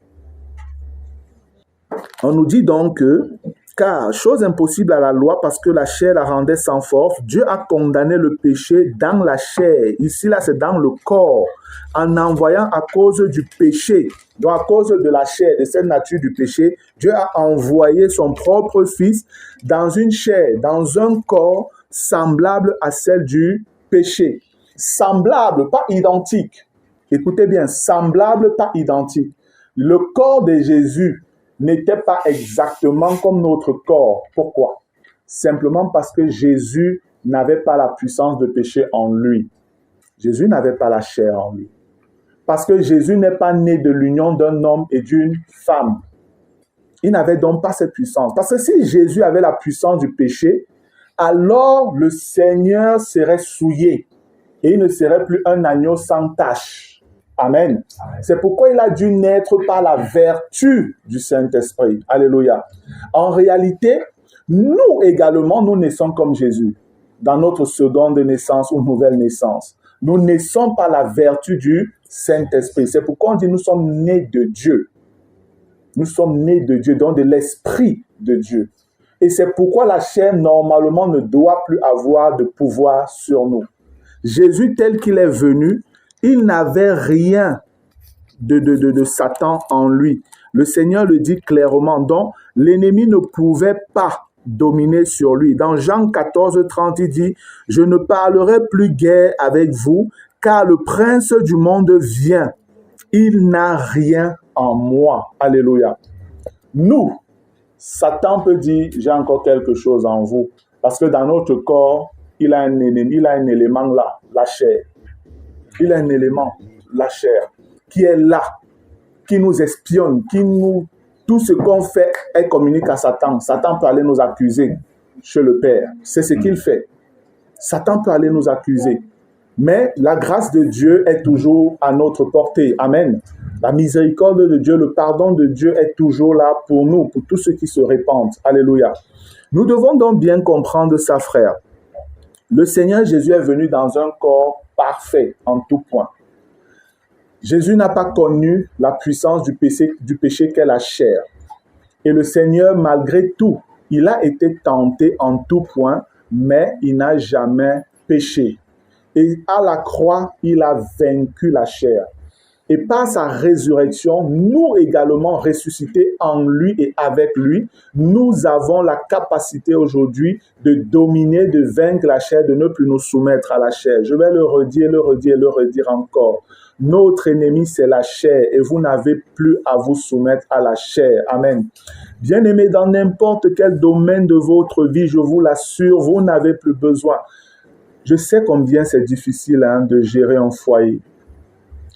On nous dit donc que, car chose impossible à la loi, parce que la chair la rendait sans force, Dieu a condamné le péché dans la chair. Ici, là, c'est dans le corps, en envoyant à cause du péché, donc à cause de la chair, de cette nature du péché, Dieu a envoyé son propre Fils dans une chair, dans un corps semblable à celle du péché. Semblable, pas identique. Écoutez bien, semblable, pas identique. Le corps de Jésus n'était pas exactement comme notre corps. Pourquoi? Simplement parce que Jésus n'avait pas la puissance de péché en lui. Jésus n'avait pas la chair en lui. Parce que Jésus n'est pas né de l'union d'un homme et d'une femme. Il n'avait donc pas cette puissance. Parce que si Jésus avait la puissance du péché, alors le Seigneur serait souillé et il ne serait plus un agneau sans tache. Amen. C'est pourquoi il a dû naître par la vertu du Saint-Esprit. Alléluia. En réalité, nous également, nous naissons comme Jésus, dans notre seconde naissance ou nouvelle naissance. Nous naissons par la vertu du Saint-Esprit. C'est pourquoi on dit nous sommes nés de Dieu. Nous sommes nés de Dieu, donc de l'Esprit de Dieu. Et c'est pourquoi la chair, normalement, ne doit plus avoir de pouvoir sur nous. Jésus, tel qu'il est venu, il n'avait rien de Satan en lui. Le Seigneur le dit clairement. Donc, l'ennemi ne pouvait pas dominer sur lui. Dans Jean 14, 30, il dit, « Je ne parlerai plus guère avec vous, car le prince du monde vient. Il n'a rien en moi. » Alléluia. Nous, Satan peut dire, « J'ai encore quelque chose en vous. » Parce que dans notre corps, il a un ennemi, il a un élément là, la chair. Il a un élément, la chair, qui est là, qui nous espionne, tout ce qu'on fait est communique à Satan. Satan peut aller nous accuser chez le Père. C'est ce qu'il fait. Satan peut aller nous accuser. Mais la grâce de Dieu est toujours à notre portée. Amen. La miséricorde de Dieu, le pardon de Dieu est toujours là pour nous, pour tous ceux qui se répandent. Alléluia. Nous devons donc bien comprendre ça, frère. Le Seigneur Jésus est venu dans un corps parfait en tout point. Jésus n'a pas connu la puissance du péché qu'est la chair. Et le Seigneur, malgré tout, il a été tenté en tout point, mais il n'a jamais péché. Et à la croix, il a vaincu la chair. Et par sa résurrection, nous également ressuscités en lui et avec lui, nous avons la capacité aujourd'hui de dominer, de vaincre la chair, de ne plus nous soumettre à la chair. Je vais le redire, le redire, le redire encore. Notre ennemi, c'est la chair et vous n'avez plus à vous soumettre à la chair. Amen. Bien-aimés, dans n'importe quel domaine de votre vie, je vous l'assure, vous n'avez plus besoin. Je sais combien c'est difficile de gérer un foyer.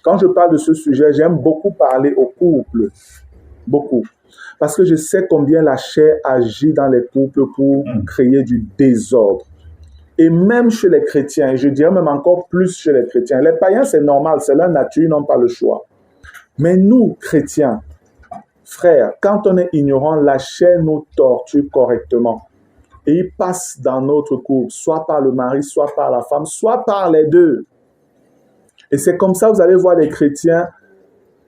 Quand je parle de ce sujet, j'aime beaucoup parler aux couples. Beaucoup. Parce que je sais combien la chair agit dans les couples pour créer du désordre. Et même chez les chrétiens, et je dirais même encore plus chez les chrétiens. Les païens, c'est normal, c'est leur nature, ils n'ont pas le choix. Mais nous, chrétiens, frères, quand on est ignorant, la chair nous torture correctement. Et il passe dans notre couple, soit par le mari, soit par la femme, soit par les deux. Et c'est comme ça, vous allez voir les chrétiens,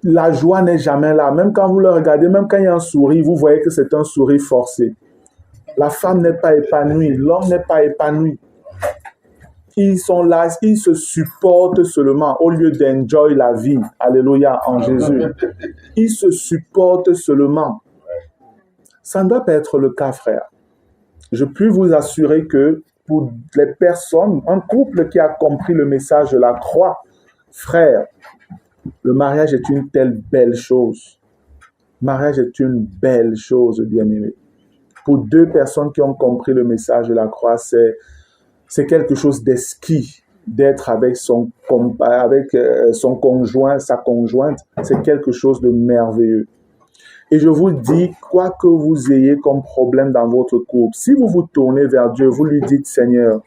la joie n'est jamais là. Même quand vous le regardez, même quand il y a un sourire, vous voyez que c'est un sourire forcé. La femme n'est pas épanouie, l'homme n'est pas épanoui. Ils sont là, ils se supportent seulement au lieu d'enjoy la vie. Alléluia, en Jésus. Ils se supportent seulement. Ça ne doit pas être le cas, frère. Je puis vous assurer que pour les personnes, un couple qui a compris le message de la croix, frère, le mariage est une telle belle chose. Le mariage est une belle chose, bien-aimé. Pour deux personnes qui ont compris le message de la croix, c'est quelque chose d'exquis d'être avec son conjoint, sa conjointe. C'est quelque chose de merveilleux. Et je vous dis, quoi que vous ayez comme problème dans votre couple, si vous vous tournez vers Dieu, vous lui dites, Seigneur,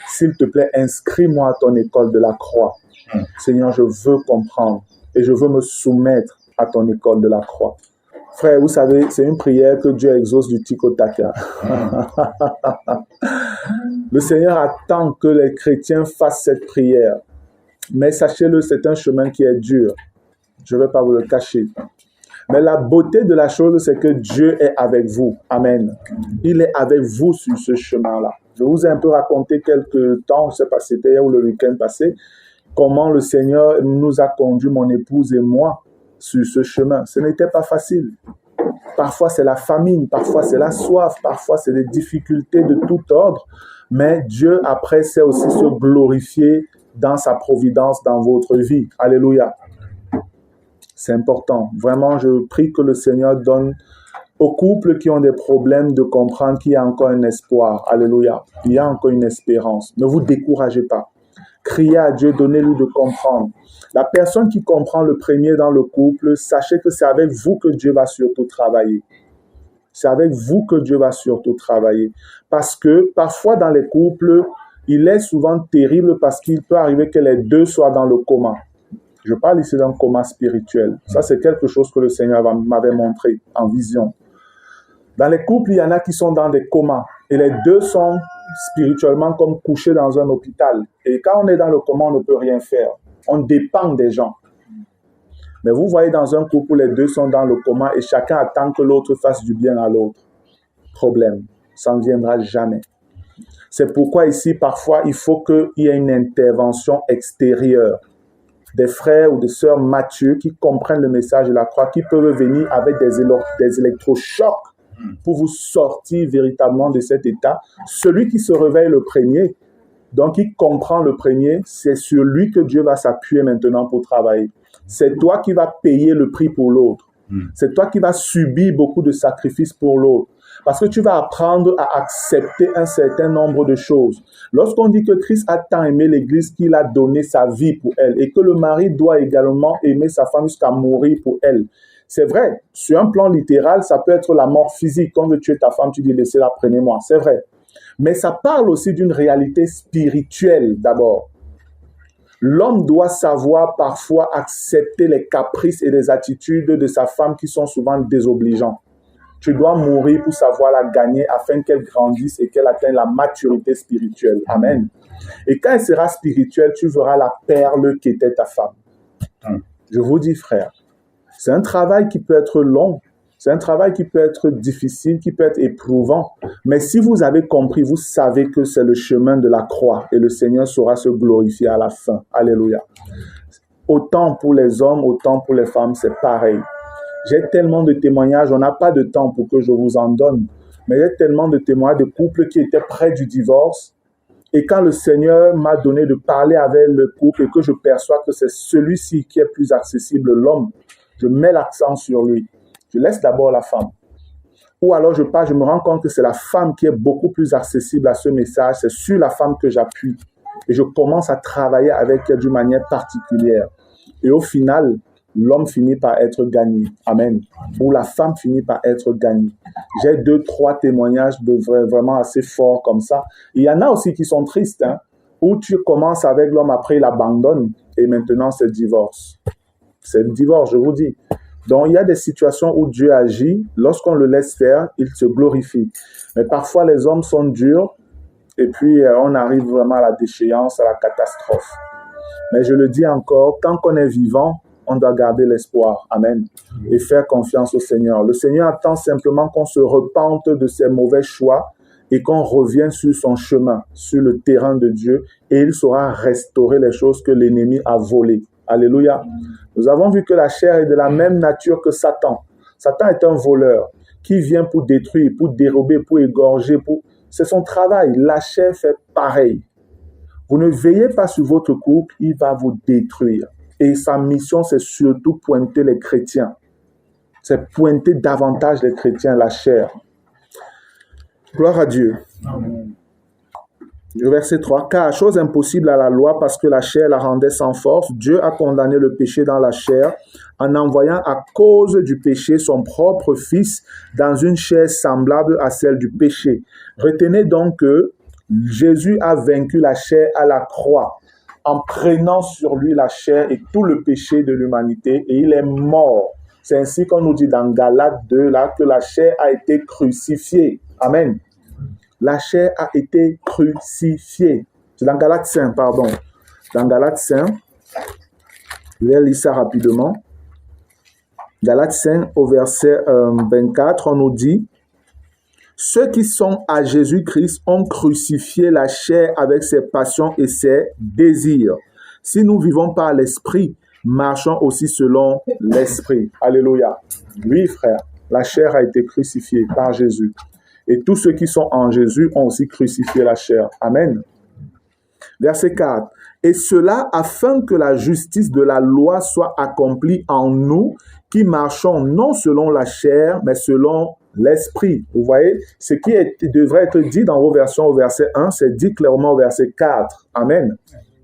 s'il te plaît, inscris-moi à ton école de la croix. Seigneur, je veux comprendre et je veux me soumettre à ton école de la croix. Frère, vous savez, c'est une prière que Dieu exauce du tic au tac. Le Seigneur attend que les chrétiens fassent cette prière. Mais sachez-le, c'est un chemin qui est dur. Je ne vais pas vous le cacher. Mais la beauté de la chose, c'est que Dieu est avec vous. Amen. Il est avec vous sur ce chemin-là. Je vous ai un peu raconté quelques temps, je ne sais pas si c'était hier ou le week-end passé, comment le Seigneur nous a conduit, mon épouse et moi, sur ce chemin. Ce n'était pas facile. Parfois, c'est la famine, parfois, c'est la soif, parfois, c'est des difficultés de tout ordre. Mais Dieu, après, sait aussi se glorifier dans sa providence dans votre vie. Alléluia. C'est important. Vraiment, je prie que le Seigneur donne aux couples qui ont des problèmes de comprendre qu'il y a encore un espoir. Alléluia. Il y a encore une espérance. Ne vous découragez pas. Criez à Dieu, donnez-lui de comprendre. La personne qui comprend le premier dans le couple, sachez que c'est avec vous que Dieu va surtout travailler. C'est avec vous que Dieu va surtout travailler. Parce que parfois dans les couples, il est souvent terrible parce qu'il peut arriver que les deux soient dans le coma. Je parle ici d'un coma spirituel. Ça, c'est quelque chose que le Seigneur m'avait montré en vision. Dans les couples, il y en a qui sont dans des comas. Et les deux sont spirituellement comme couchés dans un hôpital. Et quand on est dans le coma, on ne peut rien faire. On dépend des gens. Mais vous voyez dans un couple où les deux sont dans le coma et chacun attend que l'autre fasse du bien à l'autre. Problème. Ça ne viendra jamais. C'est pourquoi ici, parfois, il faut qu'il y ait une intervention extérieure. Des frères ou des sœurs matures qui comprennent le message de la croix, qui peuvent venir avec des électrochocs pour vous sortir véritablement de cet état. Celui qui se réveille le premier, donc il comprend le premier, c'est sur lui que Dieu va s'appuyer maintenant pour travailler. C'est toi qui vas payer le prix pour l'autre. C'est toi qui vas subir beaucoup de sacrifices pour l'autre. Parce que tu vas apprendre à accepter un certain nombre de choses. Lorsqu'on dit que Christ a tant aimé l'Église qu'il a donné sa vie pour elle et que le mari doit également aimer sa femme jusqu'à mourir pour elle, c'est vrai. Sur un plan littéral, ça peut être la mort physique. Quand tu es ta femme, tu dis laissez-la, prenez-moi. C'est vrai. Mais ça parle aussi d'une réalité spirituelle d'abord. L'homme doit savoir parfois accepter les caprices et les attitudes de sa femme qui sont souvent désobligeantes. Tu dois mourir pour savoir la gagner afin qu'elle grandisse et qu'elle atteigne la maturité spirituelle. Amen. Et quand elle sera spirituelle, tu verras la perle qu'était ta femme. Je vous dis, frère, c'est un travail qui peut être long, c'est un travail qui peut être difficile, qui peut être éprouvant. Mais si vous avez compris, vous savez que c'est le chemin de la croix et le Seigneur saura se glorifier à la fin. Alléluia. Autant pour les hommes, autant pour les femmes, c'est pareil. J'ai tellement de témoignages, on n'a pas de temps pour que je vous en donne, mais j'ai tellement de témoignages de couples qui étaient près du divorce. Et quand le Seigneur m'a donné de parler avec le couple et que je perçois que c'est celui-ci qui est plus accessible, l'homme, je mets l'accent sur lui. Je laisse d'abord la femme. Ou alors je me rends compte que c'est la femme qui est beaucoup plus accessible à ce message. C'est sur la femme que j'appuie. Et je commence à travailler avec elle d'une manière particulière. Et au final, l'homme finit par être gagné. Amen. Ou la femme finit par être gagnée. J'ai 2-3 témoignages vraiment assez forts comme ça. Il y en a aussi qui sont tristes, hein, où tu commences avec l'homme, après il abandonne et maintenant c'est divorce. C'est le divorce, je vous dis. Donc, il y a des situations où Dieu agit. Lorsqu'on le laisse faire, il se glorifie. Mais parfois, les hommes sont durs et puis on arrive vraiment à la déchéance, à la catastrophe. Mais je le dis encore, tant qu'on est vivant, on doit garder l'espoir. Amen. Et faire confiance au Seigneur. Le Seigneur attend simplement qu'on se repente de ses mauvais choix et qu'on revienne sur son chemin, sur le terrain de Dieu, et il saura restaurer les choses que l'ennemi a volées. Alléluia. Nous avons vu que la chair est de la même nature que Satan. Satan est un voleur qui vient pour détruire, pour dérober, pour égorger. C'est son travail. La chair fait pareil. Vous ne veillez pas sur votre couple, il va vous détruire. Et sa mission, c'est surtout pointer les chrétiens. C'est pointer davantage les chrétiens, la chair. Gloire à Dieu. Amen. Verset 3. Car chose impossible à la loi, parce que la chair la rendait sans force, Dieu a condamné le péché dans la chair en envoyant à cause du péché son propre Fils dans une chair semblable à celle du péché. Retenez donc que Jésus a vaincu la chair à la croix en prenant sur lui la chair et tout le péché de l'humanité, et il est mort. C'est ainsi qu'on nous dit dans Galates 2 là, que la chair a été crucifiée. Amen. La chair a été crucifiée. C'est dans Galates 5, pardon. Dans Galates 5, je vais lire ça rapidement. Galates 5, au verset 24, on nous dit « Ceux qui sont à Jésus-Christ ont crucifié la chair avec ses passions et ses désirs. Si nous vivons par l'Esprit, marchons aussi selon l'Esprit. » Alléluia. Oui, frère, la chair a été crucifiée par Jésus. Et tous ceux qui sont en Jésus ont aussi crucifié la chair. Amen. Verset 4. Et cela afin que la justice de la loi soit accomplie en nous, qui marchons non selon la chair, mais selon l'esprit. Vous voyez, ce qui devrait être dit dans vos versions au verset 1, c'est dit clairement au verset 4. Amen.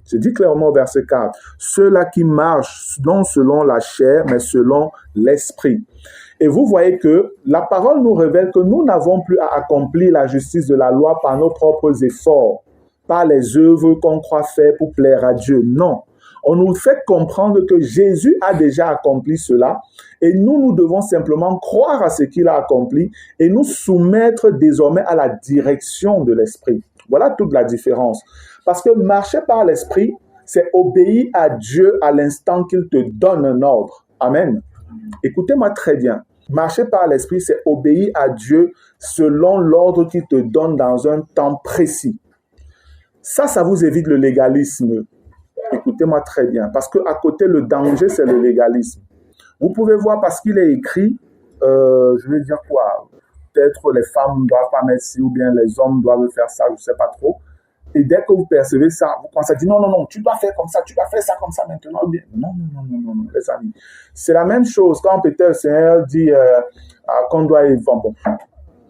C'est dit clairement au verset 4. Ceux-là qui marchent non selon la chair, mais selon l'esprit. Et vous voyez que la parole nous révèle que nous n'avons plus à accomplir la justice de la loi par nos propres efforts, par les œuvres qu'on croit faire pour plaire à Dieu. Non. On nous fait comprendre que Jésus a déjà accompli cela et nous devons simplement croire à ce qu'il a accompli et nous soumettre désormais à la direction de l'Esprit. Voilà toute la différence. Parce que marcher par l'Esprit, c'est obéir à Dieu à l'instant qu'il te donne un ordre. Amen. Écoutez-moi très bien. Marcher par l'Esprit, c'est obéir à Dieu selon l'ordre qu'il te donne dans un temps précis. Ça vous évite le légalisme. Écoutez-moi très bien. Parce qu'à côté, le danger, c'est le légalisme. Vous pouvez voir, parce qu'il est écrit, je vais dire quoi, peut-être les femmes ne doivent pas mettre ci, ou bien les hommes doivent faire ça, je ne sais pas trop. Et dès que vous percevez ça, vous commencez à dire non, tu dois faire comme ça, tu dois faire ça comme ça maintenant. Non, les amis. C'est la même chose quand peut-être le Seigneur dit qu'on doit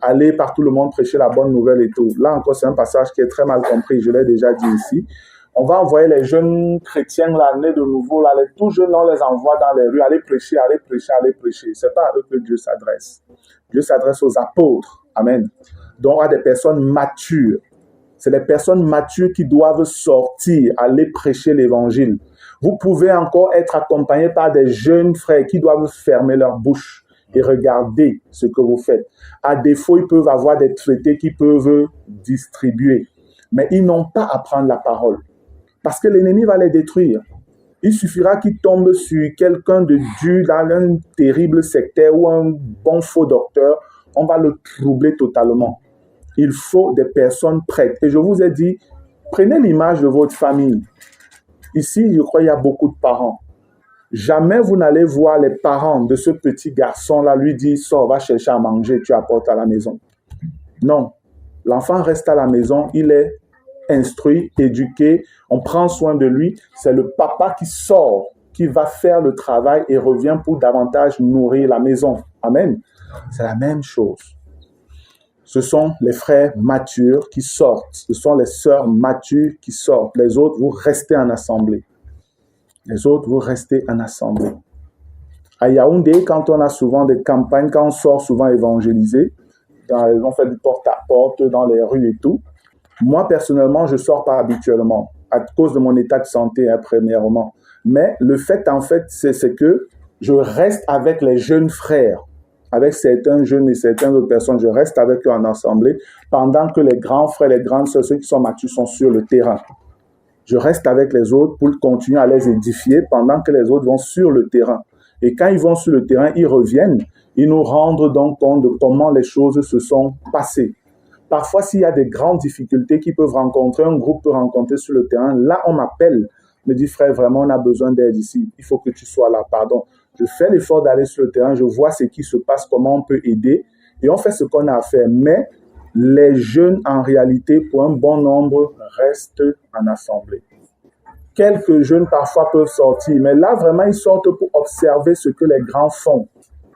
aller par tout le monde prêcher la bonne nouvelle et tout. Là encore, c'est un passage qui est très mal compris, je l'ai déjà dit ici. On va envoyer les jeunes chrétiens, là, nés de nouveau, là, les tout jeunes, on les envoie dans les rues, aller prêcher. C'est pas à eux que Dieu s'adresse. Dieu s'adresse aux apôtres. Amen. Donc, à des personnes matures. C'est les personnes matures qui doivent sortir, aller prêcher l'évangile. Vous pouvez encore être accompagné par des jeunes frères qui doivent fermer leur bouche et regarder ce que vous faites. À défaut, ils peuvent avoir des traités qu'ils peuvent distribuer. Mais ils n'ont pas à prendre la parole. Parce que l'ennemi va les détruire. Il suffira qu'il tombe sur quelqu'un de Dieu dans un terrible secteur ou un bon faux docteur. On va le troubler totalement. Il faut des personnes prêtes. Et je vous ai dit, prenez l'image de votre famille. Ici, je crois qu'il y a beaucoup de parents. Jamais vous n'allez voir les parents de ce petit garçon-là lui dire, sors, va chercher à manger, tu apportes à la maison. Non. L'enfant reste à la maison, il est instruit, éduqué, on prend soin de lui. C'est le papa qui sort, qui va faire le travail et revient pour davantage nourrir la maison. Amen. C'est la même chose. Ce sont les frères matures qui sortent. Ce sont les sœurs matures qui sortent. Les autres, vous restez en assemblée. Les autres, vous restez en assemblée. À Yaoundé, quand on a souvent des campagnes, quand on sort souvent évangéliser, on fait du porte-à-porte dans les rues et tout. Moi, personnellement, je ne sors pas habituellement à cause de mon état de santé, premièrement. Mais le fait, en fait, c'est que je reste avec les jeunes frères, avec certains jeunes et certaines autres personnes. Je reste avec eux en assemblée pendant que les grands frères, les grandes sœurs, ceux qui sont matures, sont sur le terrain. Je reste avec les autres pour continuer à les édifier pendant que les autres vont sur le terrain. Et quand ils vont sur le terrain, ils reviennent. Ils nous rendent donc compte de comment les choses se sont passées. Parfois, s'il y a des grandes difficultés qu'ils peuvent rencontrer, un groupe peut rencontrer sur le terrain, là, on m'appelle, me dit, frère, vraiment, on a besoin d'aide ici. Il faut que tu sois là, pardon. Je fais l'effort d'aller sur le terrain, je vois ce qui se passe, comment on peut aider, et on fait ce qu'on a à faire. Mais les jeunes, en réalité, pour un bon nombre, restent en assemblée. Quelques jeunes, parfois, peuvent sortir, mais là, vraiment, ils sortent pour observer ce que les grands font.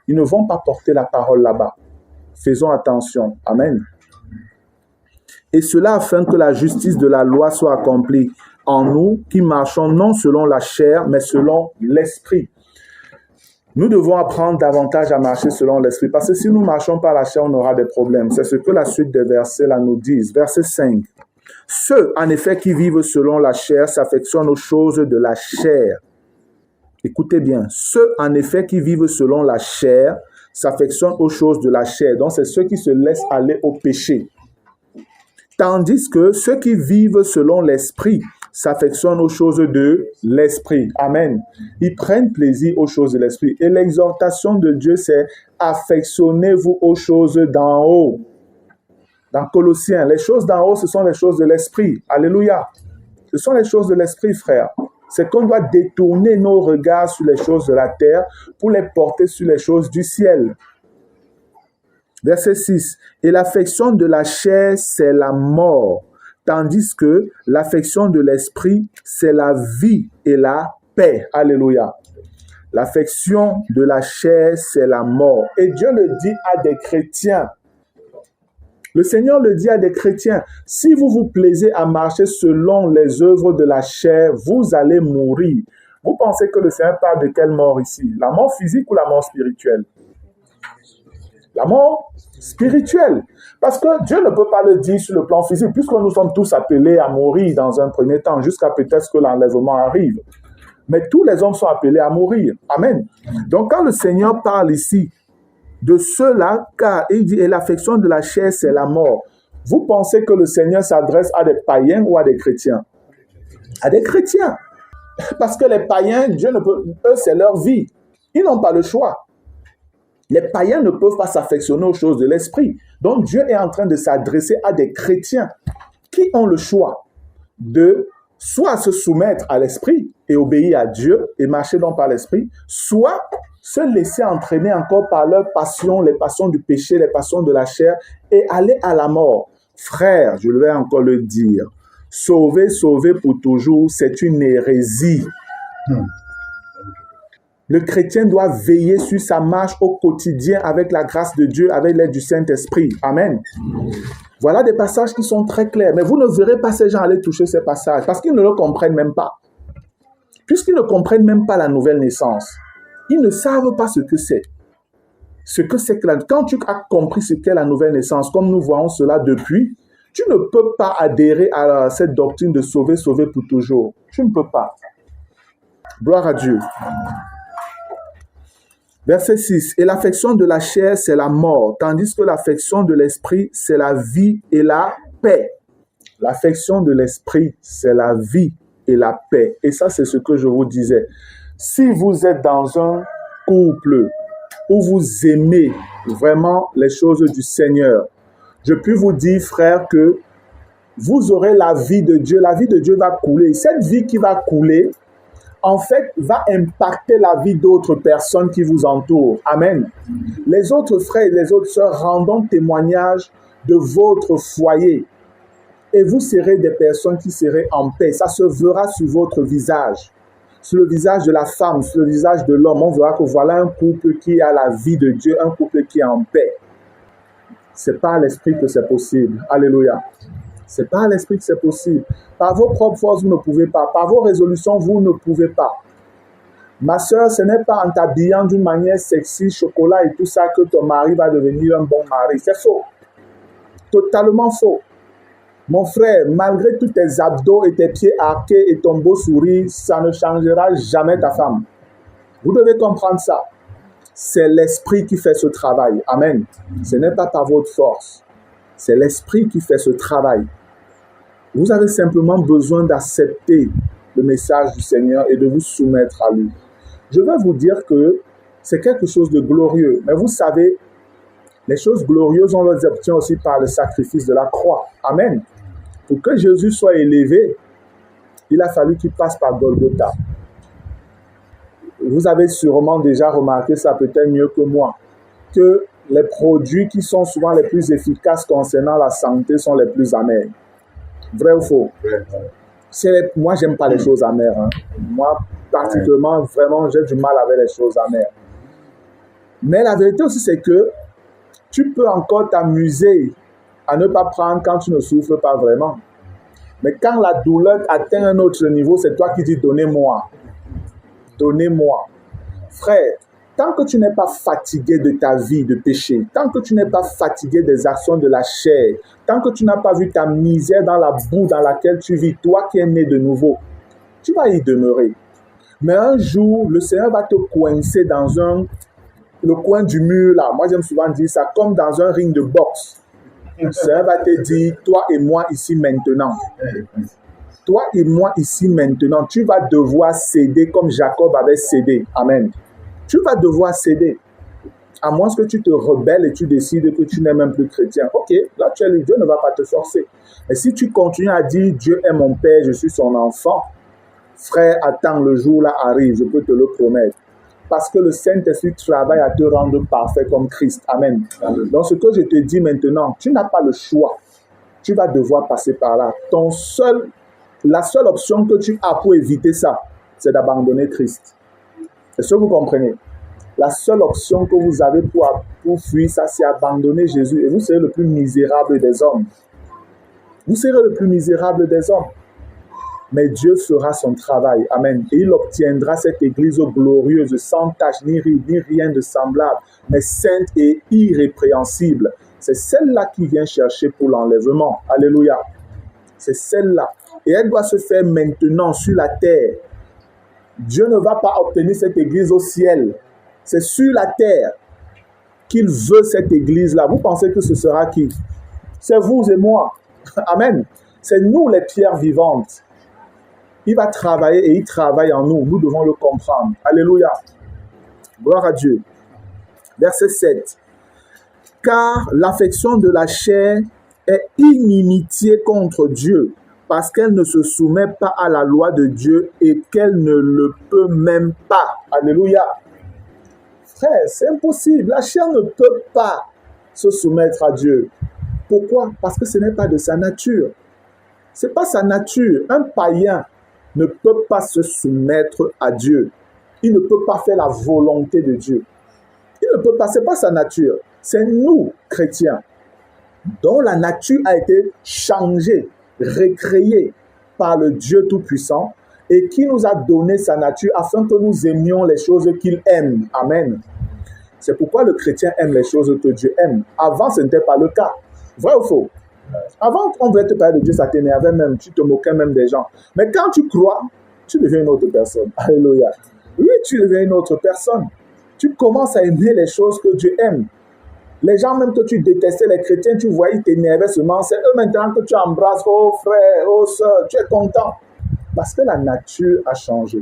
Ils ne vont pas porter la parole là-bas. Faisons attention. Amen. Et cela afin que la justice de la loi soit accomplie en nous qui marchons non selon la chair, mais selon l'esprit. Nous devons apprendre davantage à marcher selon l'esprit, parce que si nous marchons par la chair, on aura des problèmes. C'est ce que la suite des versets là nous disent. Verset 5. Ceux, en effet, qui vivent selon la chair s'affectionnent aux choses de la chair. Écoutez bien, ceux en effet qui vivent selon la chair s'affectionnent aux choses de la chair. Donc, c'est ceux qui se laissent aller au péché. Tandis que ceux qui vivent selon l'esprit s'affectionnent aux choses de l'esprit. Amen. Ils prennent plaisir aux choses de l'esprit. Et l'exhortation de Dieu, c'est affectionnez-vous aux choses d'en haut. Dans Colossiens, les choses d'en haut, ce sont les choses de l'esprit. Alléluia. Ce sont les choses de l'esprit, frère. C'est qu'on doit détourner nos regards sur les choses de la terre pour les porter sur les choses du ciel. Verset 6. Et l'affection de la chair, c'est la mort, tandis que l'affection de l'esprit, c'est la vie et la paix. Alléluia. L'affection de la chair, c'est la mort. Et Dieu le dit à des chrétiens. Le Seigneur le dit à des chrétiens, si vous vous plaisez à marcher selon les œuvres de la chair, vous allez mourir. Vous pensez que le Seigneur parle de quelle mort ici? La mort physique ou la mort spirituelle? La mort spirituelle. Parce que Dieu ne peut pas le dire sur le plan physique, puisque nous sommes tous appelés à mourir dans un premier temps, jusqu'à peut-être que l'enlèvement arrive. Mais tous les hommes sont appelés à mourir. Amen. Donc quand le Seigneur parle ici, de ceux-là, car il dit, et l'affection de la chair, c'est la mort. Vous pensez que le Seigneur s'adresse à des païens ou à des chrétiens? À des chrétiens. Parce que les païens, Dieu ne peut, eux, c'est leur vie. Ils n'ont pas le choix. Les païens ne peuvent pas s'affectionner aux choses de l'esprit. Donc Dieu est en train de s'adresser à des chrétiens qui ont le choix de soit se soumettre à l'esprit et obéir à Dieu et marcher donc par l'esprit, soit se laisser entraîner encore par leurs passions, les passions du péché, les passions de la chair, et aller à la mort. Frère, je vais encore le dire, sauver pour toujours, c'est une hérésie. Le chrétien doit veiller sur sa marche au quotidien avec la grâce de Dieu, avec l'aide du Saint-Esprit. Amen. Voilà des passages qui sont très clairs, mais vous ne verrez pas ces gens aller toucher ces passages, parce qu'ils ne le comprennent même pas. Puisqu'ils ne comprennent même pas la nouvelle naissance. Ils ne savent pas ce que c'est. Ce que c'est que quand tu as compris ce qu'est la nouvelle naissance, comme nous voyons cela depuis, tu ne peux pas adhérer à cette doctrine de sauver pour toujours. Tu ne peux pas. Gloire à Dieu. Verset 6. Et l'affection de la chair, c'est la mort, tandis que l'affection de l'esprit, c'est la vie et la paix. L'affection de l'esprit, c'est la vie et la paix. Et ça, c'est ce que je vous disais. Si vous êtes dans un couple où vous aimez vraiment les choses du Seigneur, je puis vous dire, frère, que vous aurez la vie de Dieu. La vie de Dieu va couler. Cette vie qui va couler en fait, va impacter la vie d'autres personnes qui vous entourent. Amen. Les autres frères et les autres sœurs rendront témoignage de votre foyer. Et vous serez des personnes qui serez en paix. Ça se verra sur votre visage. Sur le visage de la femme, sur le visage de l'homme. On verra que voilà un couple qui a la vie de Dieu, un couple qui est en paix. C'est pas à l'esprit que c'est possible. Alléluia. C'est pas à l'esprit que c'est possible. Par vos propres forces, vous ne pouvez pas. Par vos résolutions, vous ne pouvez pas. Ma soeur, ce n'est pas en t'habillant d'une manière sexy, chocolat et tout ça que ton mari va devenir un bon mari. C'est faux. Totalement faux. Mon frère, malgré tous tes abdos et tes pieds arqués et ton beau sourire, ça ne changera jamais ta femme. Vous devez comprendre ça. C'est l'esprit qui fait ce travail. Amen. Ce n'est pas par votre force. C'est l'esprit qui fait ce travail. Vous avez simplement besoin d'accepter le message du Seigneur et de vous soumettre à lui. Je vais vous dire que c'est quelque chose de glorieux. Mais vous savez, les choses glorieuses, on les obtient aussi par le sacrifice de la croix. Amen. Pour que Jésus soit élevé, il a fallu qu'il passe par Golgotha. Vous avez sûrement déjà remarqué ça peut-être mieux que moi, que les produits qui sont souvent les plus efficaces concernant la santé sont les plus amers. Vrai ou faux? Moi, j'aime pas les choses amères. Hein. Moi, particulièrement, vraiment, j'ai du mal avec les choses amères. Mais la vérité aussi, c'est que tu peux encore t'amuser à ne pas prendre quand tu ne souffres pas vraiment. Mais quand la douleur atteint un autre niveau, c'est toi qui dis « donnez-moi ». Donnez-moi. Frère, tant que tu n'es pas fatigué de ta vie de péché, tant que tu n'es pas fatigué des actions de la chair, tant que tu n'as pas vu ta misère dans la boue dans laquelle tu vis, toi qui es né de nouveau, tu vas y demeurer. Mais un jour, le Seigneur va te coincer dans le coin du mur là. Moi, j'aime souvent dire ça, comme dans un ring de boxe. Le Seigneur va te dire, toi et moi ici maintenant. Toi et moi ici maintenant, tu vas devoir céder comme Jacob avait cédé. Amen. Tu vas devoir céder. À moins que tu te rebelles et tu décides que tu n'es même plus chrétien. Ok, là tu es libre, Dieu ne va pas te forcer. Mais si tu continues à dire, Dieu est mon Père, je suis son enfant, frère, attends, le jour là arrive, je peux te le promettre. Parce que le Saint-Esprit travaille à te rendre parfait comme Christ. Amen. Amen. Donc ce que je te dis maintenant, tu n'as pas le choix. Tu vas devoir passer par là. La seule option que tu as pour éviter ça, c'est d'abandonner Christ. Est-ce que vous comprenez? La seule option que vous avez pour fuir ça, c'est abandonner Jésus. Et vous serez le plus misérable des hommes. Vous serez le plus misérable des hommes. Mais Dieu fera son travail. Amen. Et il obtiendra cette église glorieuse, sans tache, ni ride, ni rien de semblable, mais sainte et irrépréhensible. C'est celle-là qui vient chercher pour l'enlèvement. Alléluia. C'est celle-là. Et elle doit se faire maintenant sur la terre. Dieu ne va pas obtenir cette église au ciel. C'est sur la terre qu'il veut cette église-là. Vous pensez que ce sera qui? C'est vous et moi. Amen. C'est nous les pierres vivantes. Il va travailler et il travaille en nous. Nous devons le comprendre. Alléluia. Gloire à Dieu. Verset 7. Car l'affection de la chair est inimitié contre Dieu, parce qu'elle ne se soumet pas à la loi de Dieu et qu'elle ne le peut même pas. Alléluia. Frère, c'est impossible. La chair ne peut pas se soumettre à Dieu. Pourquoi? Parce que ce n'est pas de sa nature. Ce n'est pas sa nature. Un païen ne peut pas se soumettre à Dieu. Il ne peut pas faire la volonté de Dieu. Il ne peut pas, ce n'est pas sa nature. C'est nous, chrétiens, dont la nature a été changée, recréée par le Dieu Tout-Puissant et qui nous a donné sa nature afin que nous aimions les choses qu'il aime. Amen. C'est pourquoi le chrétien aime les choses que Dieu aime. Avant, ce n'était pas le cas. Vrai ou faux? Avant, on voulait te parler de Dieu, ça t'énervait même, tu te moquais même des gens. Mais quand tu crois, tu deviens une autre personne. Alléluia. Oui, tu deviens une autre personne. Tu commences à aimer les choses que Dieu aime. Les gens même que tu détestais, les chrétiens, tu voyais, ils t'énervaient seulement. C'est eux maintenant que tu embrasses, oh frère, oh soeur, tu es content. Parce que la nature a changé.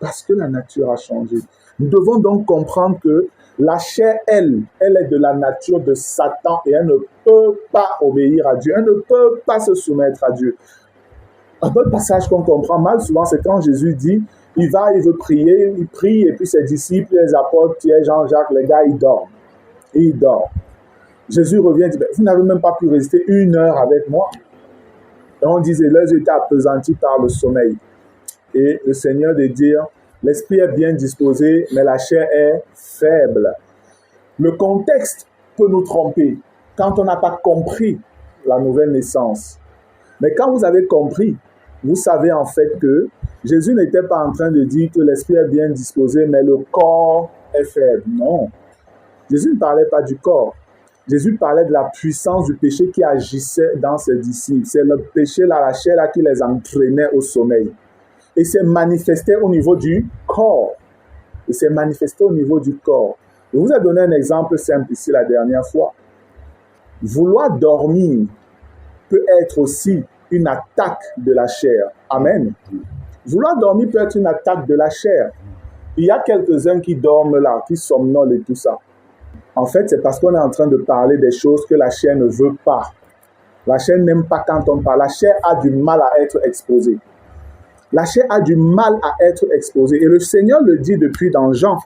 Parce que la nature a changé. Nous devons donc comprendre que la chair, elle est de la nature de Satan et elle ne peut pas obéir à Dieu. Elle ne peut pas se soumettre à Dieu. Un autre passage qu'on comprend mal souvent, c'est quand Jésus dit Il va, il veut prier, il prie, et puis ses disciples, les apôtres, Pierre, Jean-Jacques, les gars, ils dorment. Et ils dorment. Jésus revient et dit, vous n'avez même pas pu rester 1 heure avec moi. Et on disait, leurs yeux étaient appesantis par le sommeil. Et le Seigneur de dire, l'esprit est bien disposé, mais la chair est faible. Le contexte peut nous tromper quand on n'a pas compris la nouvelle naissance. Mais quand vous avez compris, vous savez en fait que Jésus n'était pas en train de dire que l'esprit est bien disposé, mais le corps est faible. Non. Jésus ne parlait pas du corps. Jésus parlait de la puissance du péché qui agissait dans ses disciples. C'est le péché, la chair là, qui les entraînait au sommeil. Et c'est manifesté au niveau du corps. Et c'est manifesté au niveau du corps. Je vous ai donné un exemple simple ici la dernière fois. Vouloir dormir peut être aussi une attaque de la chair. Amen. Vouloir dormir peut être une attaque de la chair. Il y a quelques-uns qui dorment là, qui somnolent et tout ça. En fait, c'est parce qu'on est en train de parler des choses que la chair ne veut pas. La chair n'aime pas quand on parle. La chair a du mal à être exposée. La chair a du mal à être exposée. Et le Seigneur le dit depuis dans Jean.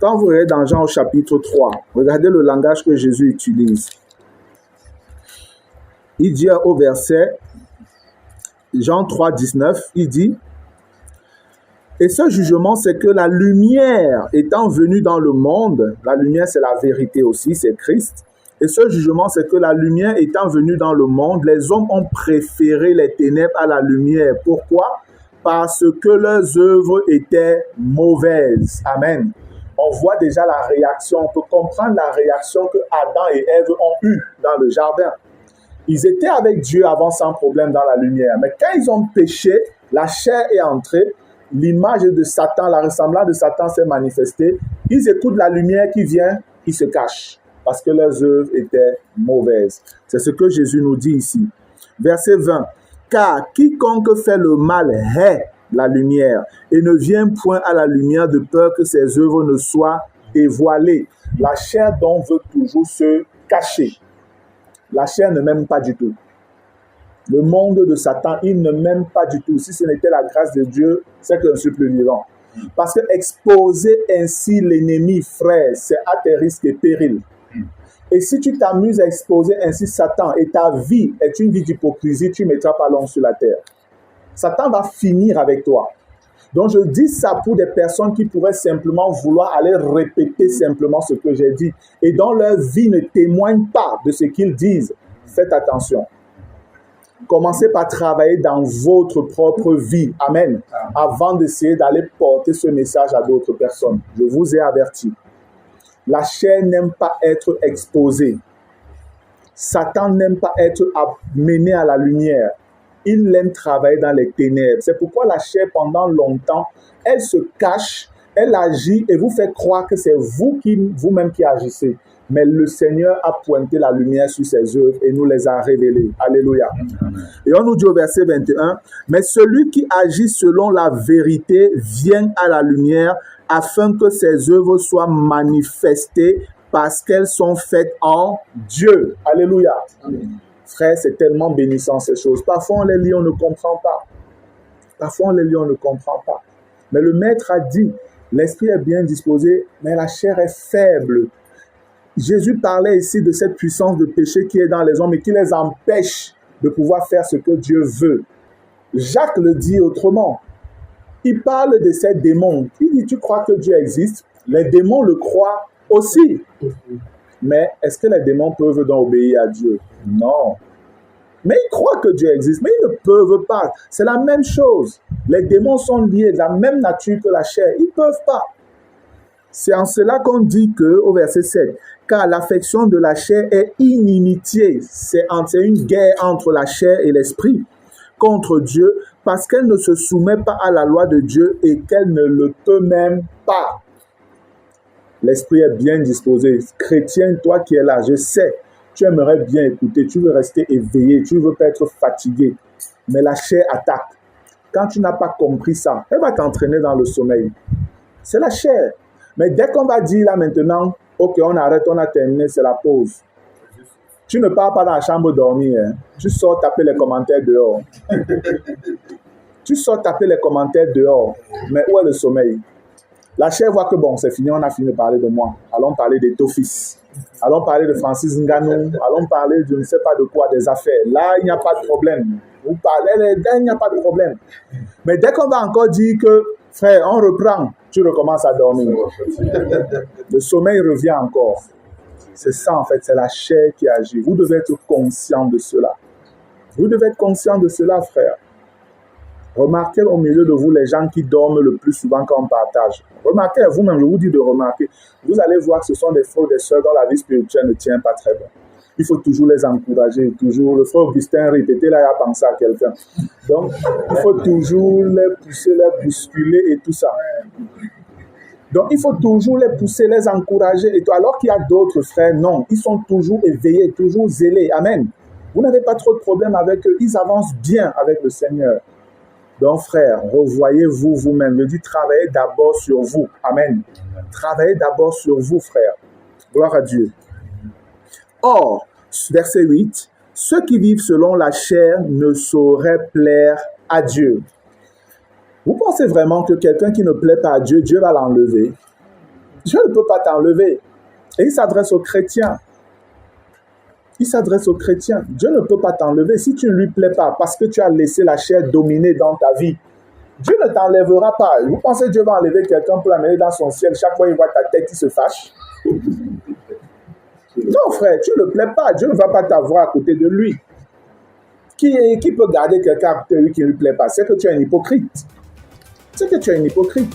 Quand vous regardez dans Jean au chapitre 3, regardez le langage que Jésus utilise. Il dit au verset Jean 3, 19, il dit « Et ce jugement, c'est que la lumière étant venue dans le monde, la lumière c'est la vérité aussi, c'est Christ, et ce jugement, c'est que la lumière étant venue dans le monde, les hommes ont préféré les ténèbres à la lumière. Pourquoi? Parce que leurs œuvres étaient mauvaises. » Amen. On voit déjà la réaction, on peut comprendre la réaction que Adam et Ève ont eue dans le jardin. Ils étaient avec Dieu avant sans problème dans la lumière. Mais quand ils ont péché, la chair est entrée, l'image de Satan, la ressemblance de Satan s'est manifestée. Ils écoutent la lumière qui vient, ils se cachent parce que leurs œuvres étaient mauvaises. C'est ce que Jésus nous dit ici. Verset 20. Car quiconque fait le mal hait la lumière et ne vient point à la lumière de peur que ses œuvres ne soient dévoilées. La chair donc veut toujours se cacher. La chair ne m'aime pas du tout. Le monde de Satan, il ne m'aime pas du tout. Si ce n'était la grâce de Dieu, c'est que je ne suis plus vivant. Parce que exposer ainsi l'ennemi, frère, c'est à tes risques et périls. Et si tu t'amuses à exposer ainsi Satan et ta vie est une vie d'hypocrisie, tu ne mettras pas l'homme sur la terre. Satan va finir avec toi. Donc je dis ça pour des personnes qui pourraient simplement vouloir aller répéter simplement ce que j'ai dit et dont leur vie ne témoigne pas de ce qu'ils disent. Faites attention. Commencez par travailler dans votre propre vie. Amen. Avant d'essayer d'aller porter ce message à d'autres personnes. Je vous ai averti. La chair n'aime pas être exposée. Satan n'aime pas être amené à la lumière. Il aime travailler dans les ténèbres. C'est pourquoi la chair, pendant longtemps, elle se cache, elle agit et vous fait croire que c'est vous-même qui agissez. Mais le Seigneur a pointé la lumière sur ses œuvres et nous les a révélées. Alléluia. Amen. Et on nous dit au verset 21, « Mais celui qui agit selon la vérité vient à la lumière afin que ses œuvres soient manifestées parce qu'elles sont faites en Dieu. » Alléluia. Amen. Frère, c'est tellement bénissant ces choses. Parfois, on les lit, on ne comprend pas. Parfois, on les lit, on ne comprend pas. Mais le Maître a dit, l'esprit est bien disposé, mais la chair est faible. Jésus parlait ici de cette puissance de péché qui est dans les hommes et qui les empêche de pouvoir faire ce que Dieu veut. Jacques le dit autrement. Il parle de ces démons. Il dit, tu crois que Dieu existe? Les démons le croient aussi. Mais est-ce que les démons peuvent donc obéir à Dieu? Non. Mais ils croient que Dieu existe, mais ils ne peuvent pas. C'est la même chose. Les démons sont liés de la même nature que la chair. Ils ne peuvent pas. C'est en cela qu'on dit que, au verset 7, car l'affection de la chair est inimitié. C'est une guerre entre la chair et l'esprit contre Dieu parce qu'elle ne se soumet pas à la loi de Dieu et qu'elle ne le peut même pas. L'esprit est bien disposé. Chrétien, toi qui es là, je sais, tu aimerais bien écouter, tu veux rester éveillé, tu ne veux pas être fatigué. Mais la chair attaque. Quand tu n'as pas compris ça, elle va t'entraîner dans le sommeil. C'est la chair. Mais dès qu'on va dire là maintenant, ok, on arrête, on a terminé, c'est la pause. Tu ne pars pas dans la chambre dormir. Hein. Tu sors taper les commentaires dehors. Tu sors taper les commentaires dehors, mais où est le sommeil? La chair voit que bon, c'est fini, on a fini de parler de moi. Allons parler des Tofis. Allons parler de Francis Ngannou. Allons parler de je ne sais pas de quoi, des affaires. Là, il n'y a pas de problème. Vous parlez, là, il n'y a pas de problème. Mais dès qu'on va encore dire que, frère, on reprend, tu recommences à dormir. Le sommeil revient encore. C'est ça, en fait, c'est la chair qui agit. Vous devez être conscient de cela. Vous devez être conscient de cela, frère. Remarquez au milieu de vous les gens qui dorment le plus souvent quand on partage. Remarquez vous-même, je vous dis de remarquer. Vous allez voir que ce sont des frères et des sœurs dont la vie spirituelle ne tient pas très bien. Il faut toujours les encourager, toujours. Le frère Augustin répétait là, il a pensé à quelqu'un. Donc, il faut toujours les pousser, les bousculer et tout ça. Donc, il faut toujours les pousser, les encourager et tout. Alors qu'il y a d'autres frères, non, ils sont toujours éveillés, toujours zélés. Amen. Vous n'avez pas trop de problème avec eux. Ils avancent bien avec le Seigneur. Donc, frère, revoyez-vous vous-même. Je dis, travaillez d'abord sur vous. Amen. Travaillez d'abord sur vous, frère. Gloire à Dieu. Or, verset 8, ceux qui vivent selon la chair ne sauraient plaire à Dieu. Vous pensez vraiment que quelqu'un qui ne plaît pas à Dieu, Dieu va l'enlever? Dieu ne peut pas t'enlever. Et il s'adresse aux chrétiens. Il s'adresse aux chrétiens. Dieu ne peut pas t'enlever si tu ne lui plais pas parce que tu as laissé la chair dominer dans ta vie. Dieu ne t'enlèvera pas. Vous pensez que Dieu va enlever quelqu'un pour l'amener dans son ciel? Chaque fois qu'il voit ta tête, il se fâche. Non, frère, tu ne le plais pas. Dieu ne va pas t'avoir à côté de lui. Qui peut garder quelqu'un à côté de lui qui ne lui plaît pas? C'est que tu es un hypocrite. C'est que tu es un hypocrite.